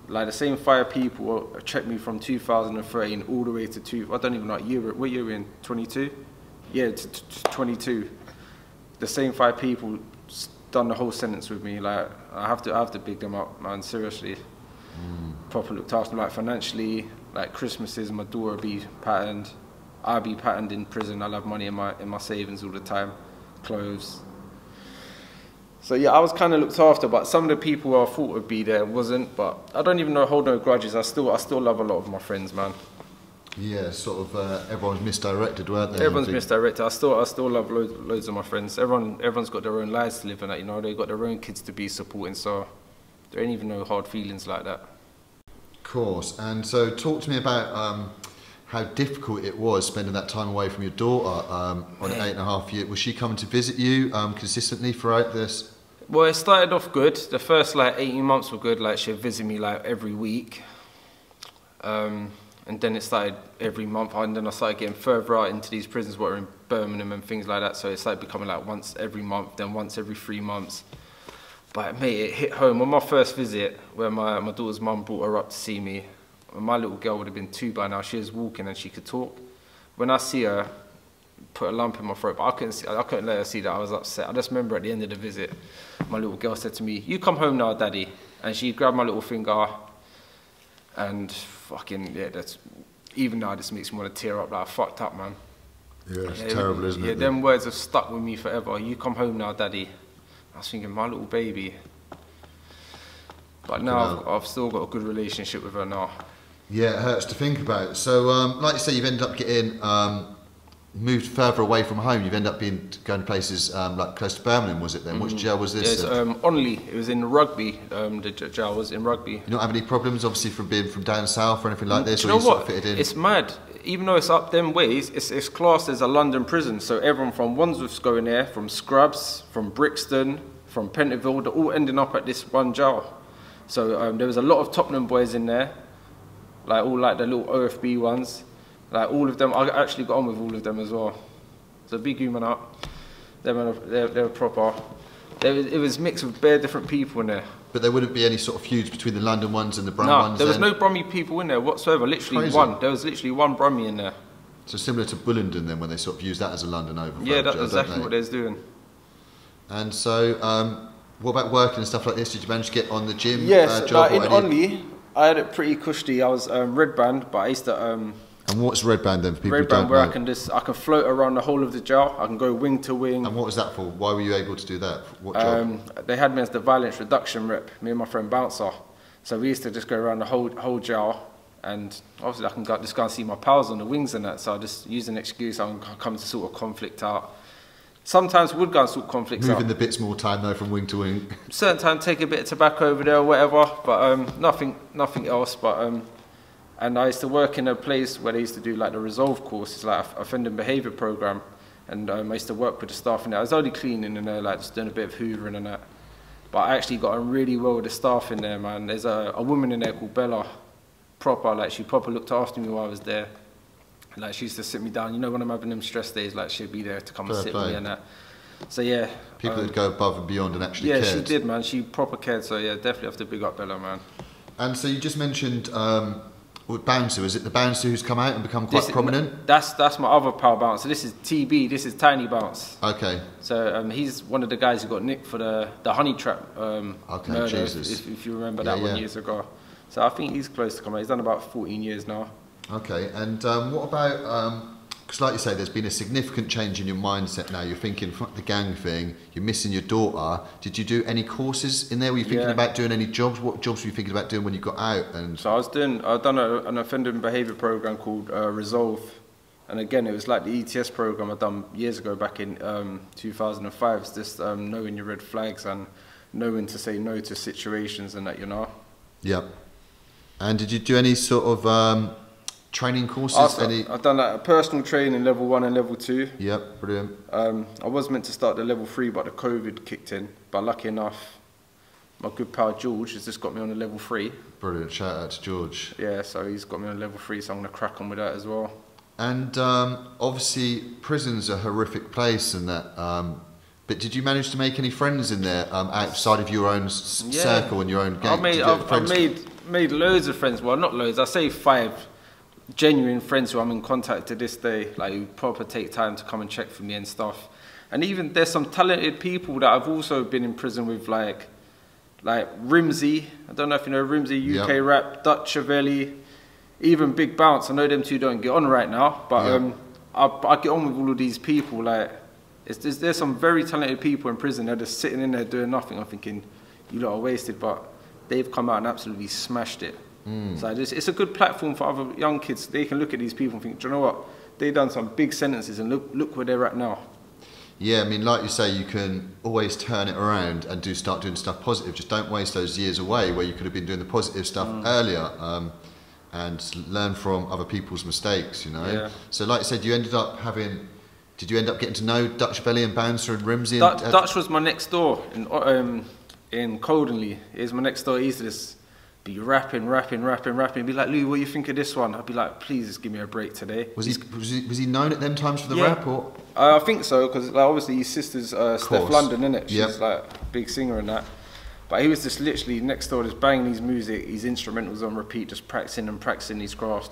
the same 5 people checked me from 2013 all the way to I don't even know what year we're in, 22? Yeah, 22. The same 5 people done the whole sentence with me. Like, I have to big them up, man, seriously. Proper looked after them, like financially, like Christmases, my daughter will be patterned. I'll be patterned in prison. I'll have money in my savings all the time, clothes. So yeah, I was kind of looked after, but some of the people who I thought would be there wasn't. But I don't even know, hold no grudges. I still love a lot of my friends, man. Yeah, sort of everyone's misdirected, weren't they? Everyone's misdirected. I still love loads of my friends. Everyone's got their own lives to live in. You know, they've got their own kids to be supporting. So there ain't even no hard feelings like that. course. And so talk to me about how difficult it was spending that time away from your daughter on 8.5 years. Was she coming to visit you consistently throughout this? Well, it started off good. The first like 18 months were good. Like she'd visit me like every week. And then it started every month, and then I started getting further out into these prisons what are in Birmingham and things like that, so it started becoming like once every month, then once every 3 months. But mate, it hit home. On my first visit, where my daughter's mum brought her up to see me, my little girl would have been 2 by now, she was walking and she could talk. When I see her, put a lump in my throat, but I couldn't let her see that, I was upset. I just remember at the end of the visit, my little girl said to me, "You come home now, Daddy," and she grabbed my little finger. And fucking, yeah, that's, even now this makes me want to tear up, like I fucked up, man. Yeah, it's terrible, isn't it? Yeah, them words have stuck with me forever. "You come home now, Daddy." I was thinking, my little baby. But now I've still got a good relationship with her now. Yeah, it hurts to think about. So, like you say, you've ended up getting moved further away from home. You've ended up going to places like close to Birmingham, was it then? Which jail was this? Yeah, it's Onley. It was in Rugby. The jail was in Rugby. You don't have any problems, obviously, from being from down south or anything like this? Do you know what? It's mad. Even though it's up them ways, it's classed as a London prison. So everyone from Wandsworth's going there, from Scrubs, from Brixton, from Pentonville, they're all ending up at this one jail. So there was a lot of Tottenham boys in there, like all like the little OFB ones. Like all of them, I actually got on with all of them as well. So big human up. They were proper. It was mixed with bare different people in there. But there wouldn't be any sort of feuds between the London ones and the Brum ones? No, there was no Brummie people in there whatsoever. Literally one. There was literally one Brummie in there. So similar to Bullingdon then, when they sort of use that as a London overflow. Yeah, that's exactly what they was doing. And so, what about working and stuff like this? Did you manage to get on the gym yes, job? In Onley, I had it pretty cushy. I was red band, but I used to... and what's red band then for people who don't know? Red band where I can float around the whole of the jail. I can go wing to wing. And what was that for? Why were you able to do that? What job? They had me as the violence reduction rep, me and my friend Bouncer. So we used to just go around the whole jail, and obviously I can just go and see my pals on the wings and that. So I just use an excuse. I'm coming to sort of conflict out. Sometimes we would go and sort conflicts out. Moving the bits more time though from wing to wing. Certain time take a bit of tobacco over there or whatever, but nothing else. But and I used to work in a place where they used to do like the Resolve course, it's like offending behaviour program, and I used to work with the staff in there. I was only cleaning in there, like just doing a bit of hoovering and that. But I actually got on really well with the staff in there, man. There's a woman in there called Bella, she proper looked after me while I was there. Like she used to sit me down, you know, when I'm having them stress days, like she'd be there to come and sit with me and that. So yeah. People that go above and beyond and actually cared. Yeah, she did, man. She proper cared. So yeah, definitely have to big up Bella, man. And so you just mentioned Bouncer. Is it the Bouncer who's come out and become quite prominent? That's my other pal Bouncer. This is TB. This is Tiny Bounce. Okay. So he's one of the guys who got nicked for the honey trap murder, Jesus. If you remember that one years ago. So I think he's close to coming out. He's done about 14 years now. Okay, and what about, because like you say, there's been a significant change in your mindset now. You're thinking, fuck the gang thing, you're missing your daughter. Did you do any courses in there? Were you thinking about doing any jobs? What jobs were you thinking about doing when you got out? And so I've done an offending behaviour program called Resolve. And again, it was like the ETS program I'd done years ago back in 2005. It's just knowing your red flags and knowing to say no to situations and that, you know. Yep. And did you do any sort of training courses? I've done like a personal training level 1 and level 2. Yep, brilliant. I was meant to start the level 3, but the COVID kicked in. But lucky enough, my good pal George has just got me on the level 3. Brilliant, shout out to George. Yeah, so he's got me on level 3, so I'm going to crack on with that as well. And obviously, prison's a horrific place and that. But did you manage to make any friends in there outside of your own circle and your own gang? I've made loads of friends. Well, not loads. I say 5 genuine friends who I'm in contact to this day. Like who proper take time to come and check for me and stuff. And even there's some talented people that I've also been in prison with, like Rimzee. I don't know if you know Rimzee, UK rap, Dutchavelli, even Big Bounce. I know them two don't get on right now, but I get on with all of these people. Like there's some very talented people in prison. They're just sitting in there doing nothing. I'm thinking, you lot are wasted, but they've come out and absolutely smashed it. So it's a good platform for other young kids. They can look at these people and think, do you know what? They've done some big sentences and look where they're at now. Yeah, I mean, like you say, you can always turn it around and start doing stuff positive. Just don't waste those years away where you could have been doing the positive stuff earlier, and learn from other people's mistakes, you know. Yeah. So like you said, did you end up getting to know Dutchavelli and Bouncer and Rimzee? Dutch was my next door in Coldenley. He was my next door. He used to just be rapping, be like, Lou, what do you think of this one? I'd be like, please just give me a break today. Was he known at them times for the rap, or? I think so, because like, obviously his sister's Steph London, innit? She's like a big singer and that. But he was just literally next door, just banging his music, his instrumentals on repeat, just practicing his craft.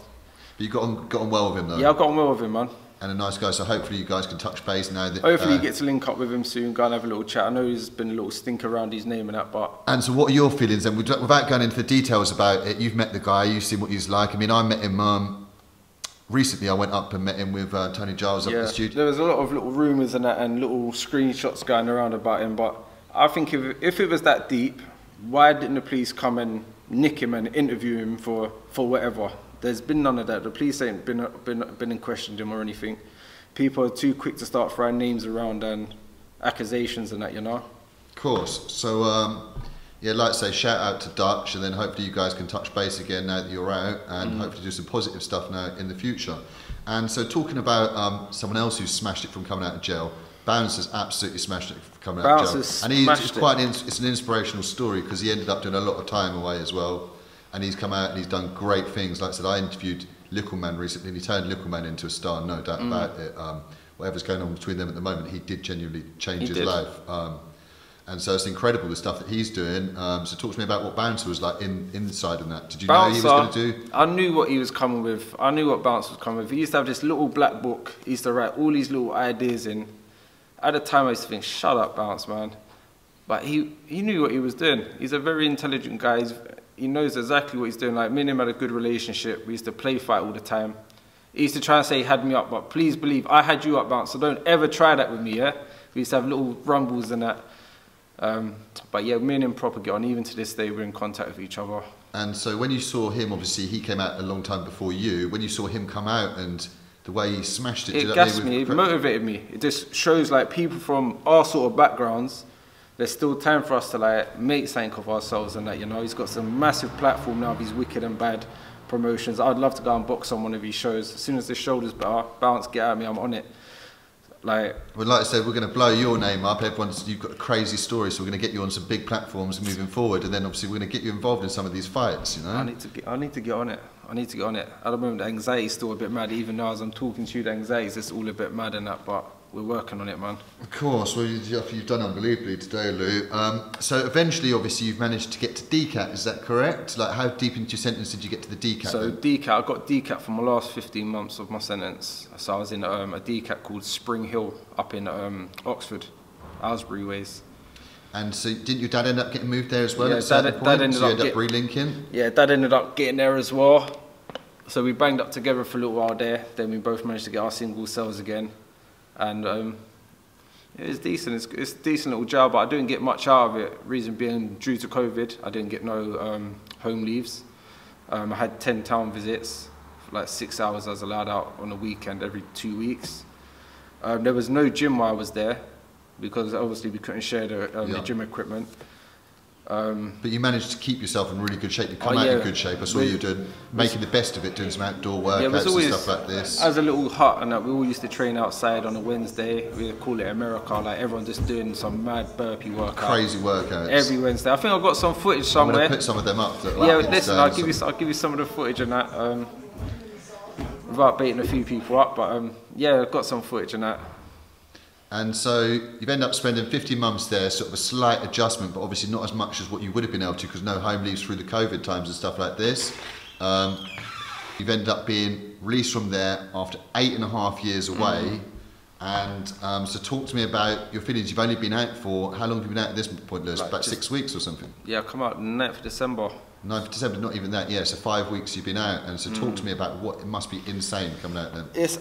But you got on well with him though? Yeah, I got on well with him, man. And a nice guy, so hopefully you guys can touch base now. Hopefully you get to link up with him soon, go and have a little chat. I know there's been a little stink around his name and that, but... And so what are your feelings then? Without going into the details about it, you've met the guy, you've seen what he's like. I mean, I met him... recently I went up and met him with Tony Giles up at the studio. There was a lot of little rumours and that, and little screenshots going around about him, but I think if it was that deep, why didn't the police come and nick him and interview him for whatever? There's been none of that. The police ain't been and questioned him or anything. People are too quick to start throwing names around and accusations and that, you know? Of course. So, yeah, like I say, shout out to Dutch, and then hopefully you guys can touch base again now that you're out, and hopefully do some positive stuff now in the future. And so talking about someone else who's smashed it from coming out of jail, Bouncer's absolutely smashed it from coming out of jail. And it's an inspirational story, because he ended up doing a lot of time away as well. And he's come out and he's done great things. Like I said, I interviewed Little Man recently, and he turned Little Man into a star, no doubt about it. Whatever's going on between them at the moment, he did genuinely change his life. And so it's incredible the stuff that he's doing. So talk to me about what Bouncer was like inside of that. Did you know he was going to do? I knew what he was coming with. I knew what Bouncer was coming with. He used to have this little black book. He used to write all these little ideas in. At the time I used to think, shut up, Bounce, man. But he knew what he was doing. He's a very intelligent guy. He knows exactly what he's doing. Like, me and him had a good relationship. We used to play fight all the time. He used to try and say he had me up, but please believe I had you up, Bounce, so don't ever try that with me, yeah? We used to have little rumbles and that. But yeah, me and him proper get on. Even to this day, we're in contact with each other. And so when you saw him, obviously he came out a long time before you. When you saw him come out and the way he smashed it, it gassed me, it motivated me. It just shows like people from our sort of backgrounds, there's still time for us to like make something of ourselves and that, you know. He's got some massive platform now of his Wicked and Bad promotions. I'd love to go and box on one of his shows. As soon as the shoulder's better, Bounce, get at me, I'm on it. Like I said, we're going to blow your name up. You've got a crazy story, so we're going to get you on some big platforms moving forward, and then obviously we're going to get you involved in some of these fights, you know. I need to get on it. I need to get on it. At the moment, the anxiety's still a bit mad. Even now, as I'm talking to you, the anxiety's just all a bit mad and that, but we're working on it, man. Of course. Well, you've done unbelievably today, Lou. So eventually, obviously, you've managed to get to DCAT. Is that correct? Like, how deep into your sentence did you get to the DCAT? So DCAT, I got DCAT for my last 15 months of my sentence. So I was in a DCAT called Spring Hill up in Oxford, Aylesbury ways. And so didn't your dad end up getting moved there as well? Yeah, dad ended up relinking? Yeah, dad ended up getting there as well. So we banged up together for a little while there. Then we both managed to get our single cells again. And it was decent. It's a decent little jail, but I didn't get much out of it. Reason being, due to COVID, I didn't get no home leaves. I had 10 town visits. For like 6 hours I was allowed out on a weekend every 2 weeks. There was no gym while I was there, because obviously we couldn't share the gym equipment. But you managed to keep yourself in really good shape. You come out in good shape. I saw you making the best of it, doing some outdoor workouts and stuff like this. As a little hut, and we all used to train outside on a Wednesday. We call it America. Like everyone just doing some mad burpee workout. Crazy workouts every Wednesday. I think I've got some footage somewhere. I'm gonna put some of them up. Yeah, listen, I'll give you some of the footage and that. Without baiting a few people up, but yeah, I've got some footage and that. And so you've ended up spending 50 months there, sort of a slight adjustment, but obviously not as much as what you would have been able to, because no home leaves through the COVID times and stuff like this. You've ended up being released from there after 8.5 years away. And so talk to me about your feelings. You've only been out for, how long have you been out at this point, Lewis? Like about 6 weeks or something? Yeah, I come out 9th of December. 9th of December, not even that, yeah, so 5 weeks you've been out. And so talk to me about what, it must be insane coming out then. It's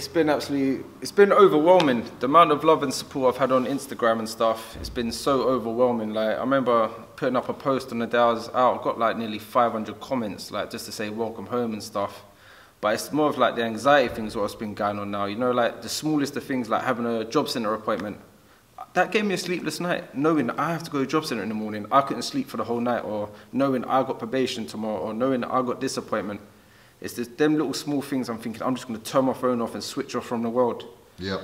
been overwhelming. The amount of love and support I've had on Instagram and stuff, it's been so overwhelming. Like, I remember putting up a post on the day I was out, I got like nearly 500 comments, like just to say welcome home and stuff. But it's more of like the anxiety things what's been going on now. You know, like the smallest of things, like having a job centre appointment. That gave me a sleepless night, knowing that I have to go to job centre in the morning. I couldn't sleep for the whole night, or knowing I got probation tomorrow, or knowing that I got this appointment. It's just them little small things I'm thinking, I'm just going to turn my phone off and switch off from the world. Yep.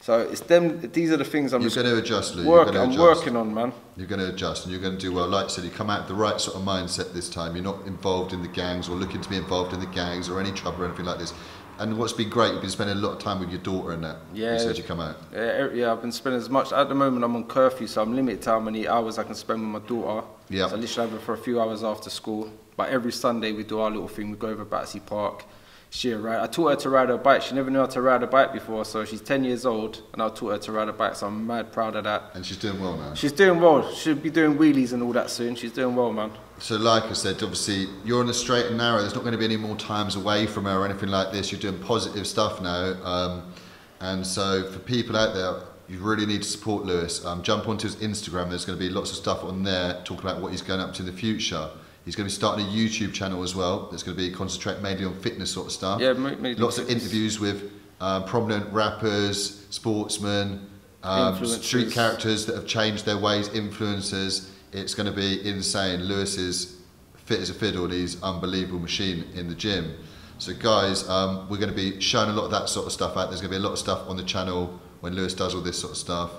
So it's them, these are the things I'm going to adjust, Lou. I'm working on, man. You're going to adjust and you're going to do well. Like I said, you come out with the right sort of mindset this time. You're not involved in the gangs or looking to be involved in the gangs or any trouble or anything like this. And what's been great, you've been spending a lot of time with your daughter and that. Yeah. You said you come out. Yeah, I've been spending as much. At the moment, I'm on curfew, so I'm limited to how many hours I can spend with my daughter. Yeah. So I literally have her for a few hours after school. But every Sunday, we do our little thing. We go over Battersea Park. I taught her to ride a bike. She never knew how to ride a bike before, so she's 10 years old, and I taught her to ride a bike, so I'm mad proud of that. And she's doing well now? She's doing well. She'll be doing wheelies and all that soon. She's doing well, man. So like I said, obviously, you're on the straight and narrow. There's not going to be any more times away from her or anything like this. You're doing positive stuff now. And so for people out there, you really need to support Lewis. Jump onto his Instagram. There's going to be lots of stuff on there talking about what he's going up to in the future. He's going to be starting a YouTube channel as well. That's going to be concentrate mainly on fitness sort of stuff. Yeah, lots of interviews with prominent rappers, sportsmen, street characters that have changed their ways, influencers. It's going to be insane. Lewis is fit as a fiddle and he's unbelievable machine in the gym. So guys, we're going to be showing a lot of that sort of stuff out. There's going to be a lot of stuff on the channel when Lewis does all this sort of stuff.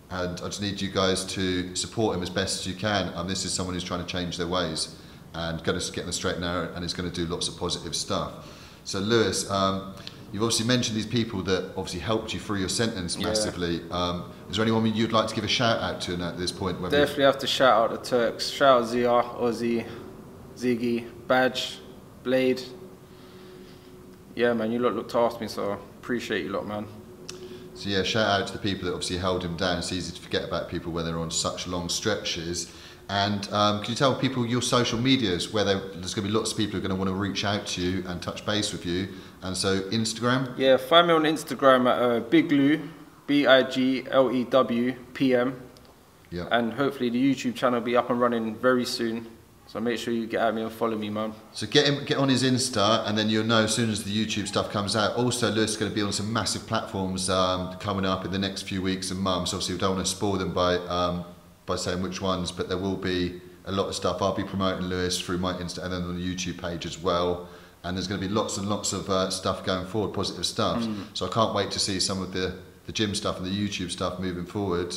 And I just need you guys to support him as best as you can. This is someone who's trying to change their ways and going to get in the straight and narrow, and is going to do lots of positive stuff. So Lewis, you've obviously mentioned these people that obviously helped you through your sentence massively. Is there anyone you'd like to give a shout out to at this point? Definitely have to shout out the Turks. Shout out Zia, Ozzy, Ziggy, Badge, Blade. Yeah, man, you lot looked after me, so appreciate you lot, man. So yeah, shout out to the people that obviously held him down. It's easy to forget about people when they're on such long stretches. And can you tell people your social medias where there's going to be lots of people who are going to want to reach out to you and touch base with you? And so Instagram? Yeah, find me on Instagram at Biglew, BIGLEW PM. Yeah. And hopefully the YouTube channel will be up and running very soon. So make sure you get at me and follow me, man. So get on his Insta, and then you'll know as soon as the YouTube stuff comes out. Also, Lewis is going to be on some massive platforms coming up in the next few weeks and months. Obviously, we don't want to spoil them by saying which ones, but there will be a lot of stuff. I'll be promoting Lewis through my Insta and then on the YouTube page as well. And there's going to be lots and lots of stuff going forward, positive stuff. So I can't wait to see some of the gym stuff and the YouTube stuff moving forward.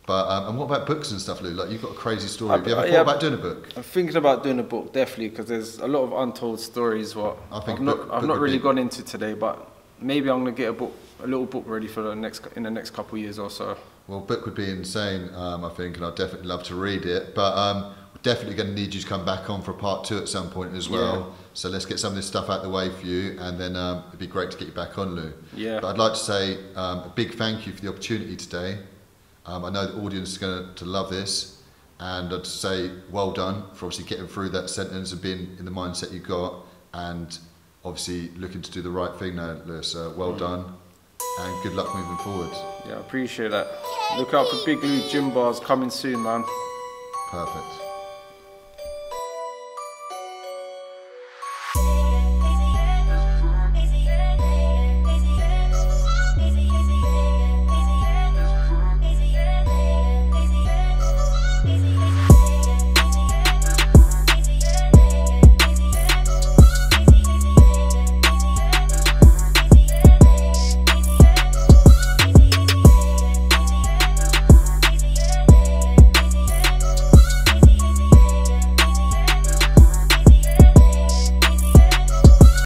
But and what about books and stuff, Lou? Like, you've got a crazy story. Have you ever thought about doing a book? I'm thinking about doing a book, definitely, because there's a lot of untold stories. What I've not really gone into today, but maybe I'm going to get a little book ready for in the next couple of years or so. Well, book would be insane, I think, and I'd definitely love to read it. But we're definitely going to need you to come back on for part 2 at some point as well. Yeah. So let's get some of this stuff out of the way for you, and then it'd be great to get you back on, Lou. Yeah. But I'd like to say a big thank you for the opportunity today. I know the audience is going to love this, and I'd say well done for obviously getting through that sentence and being in the mindset you got, and obviously looking to do the right thing now, Lewis. Well done, and good luck moving forward. Yeah, I appreciate that. Look out for Big Lou gym bars coming soon, man. Perfect.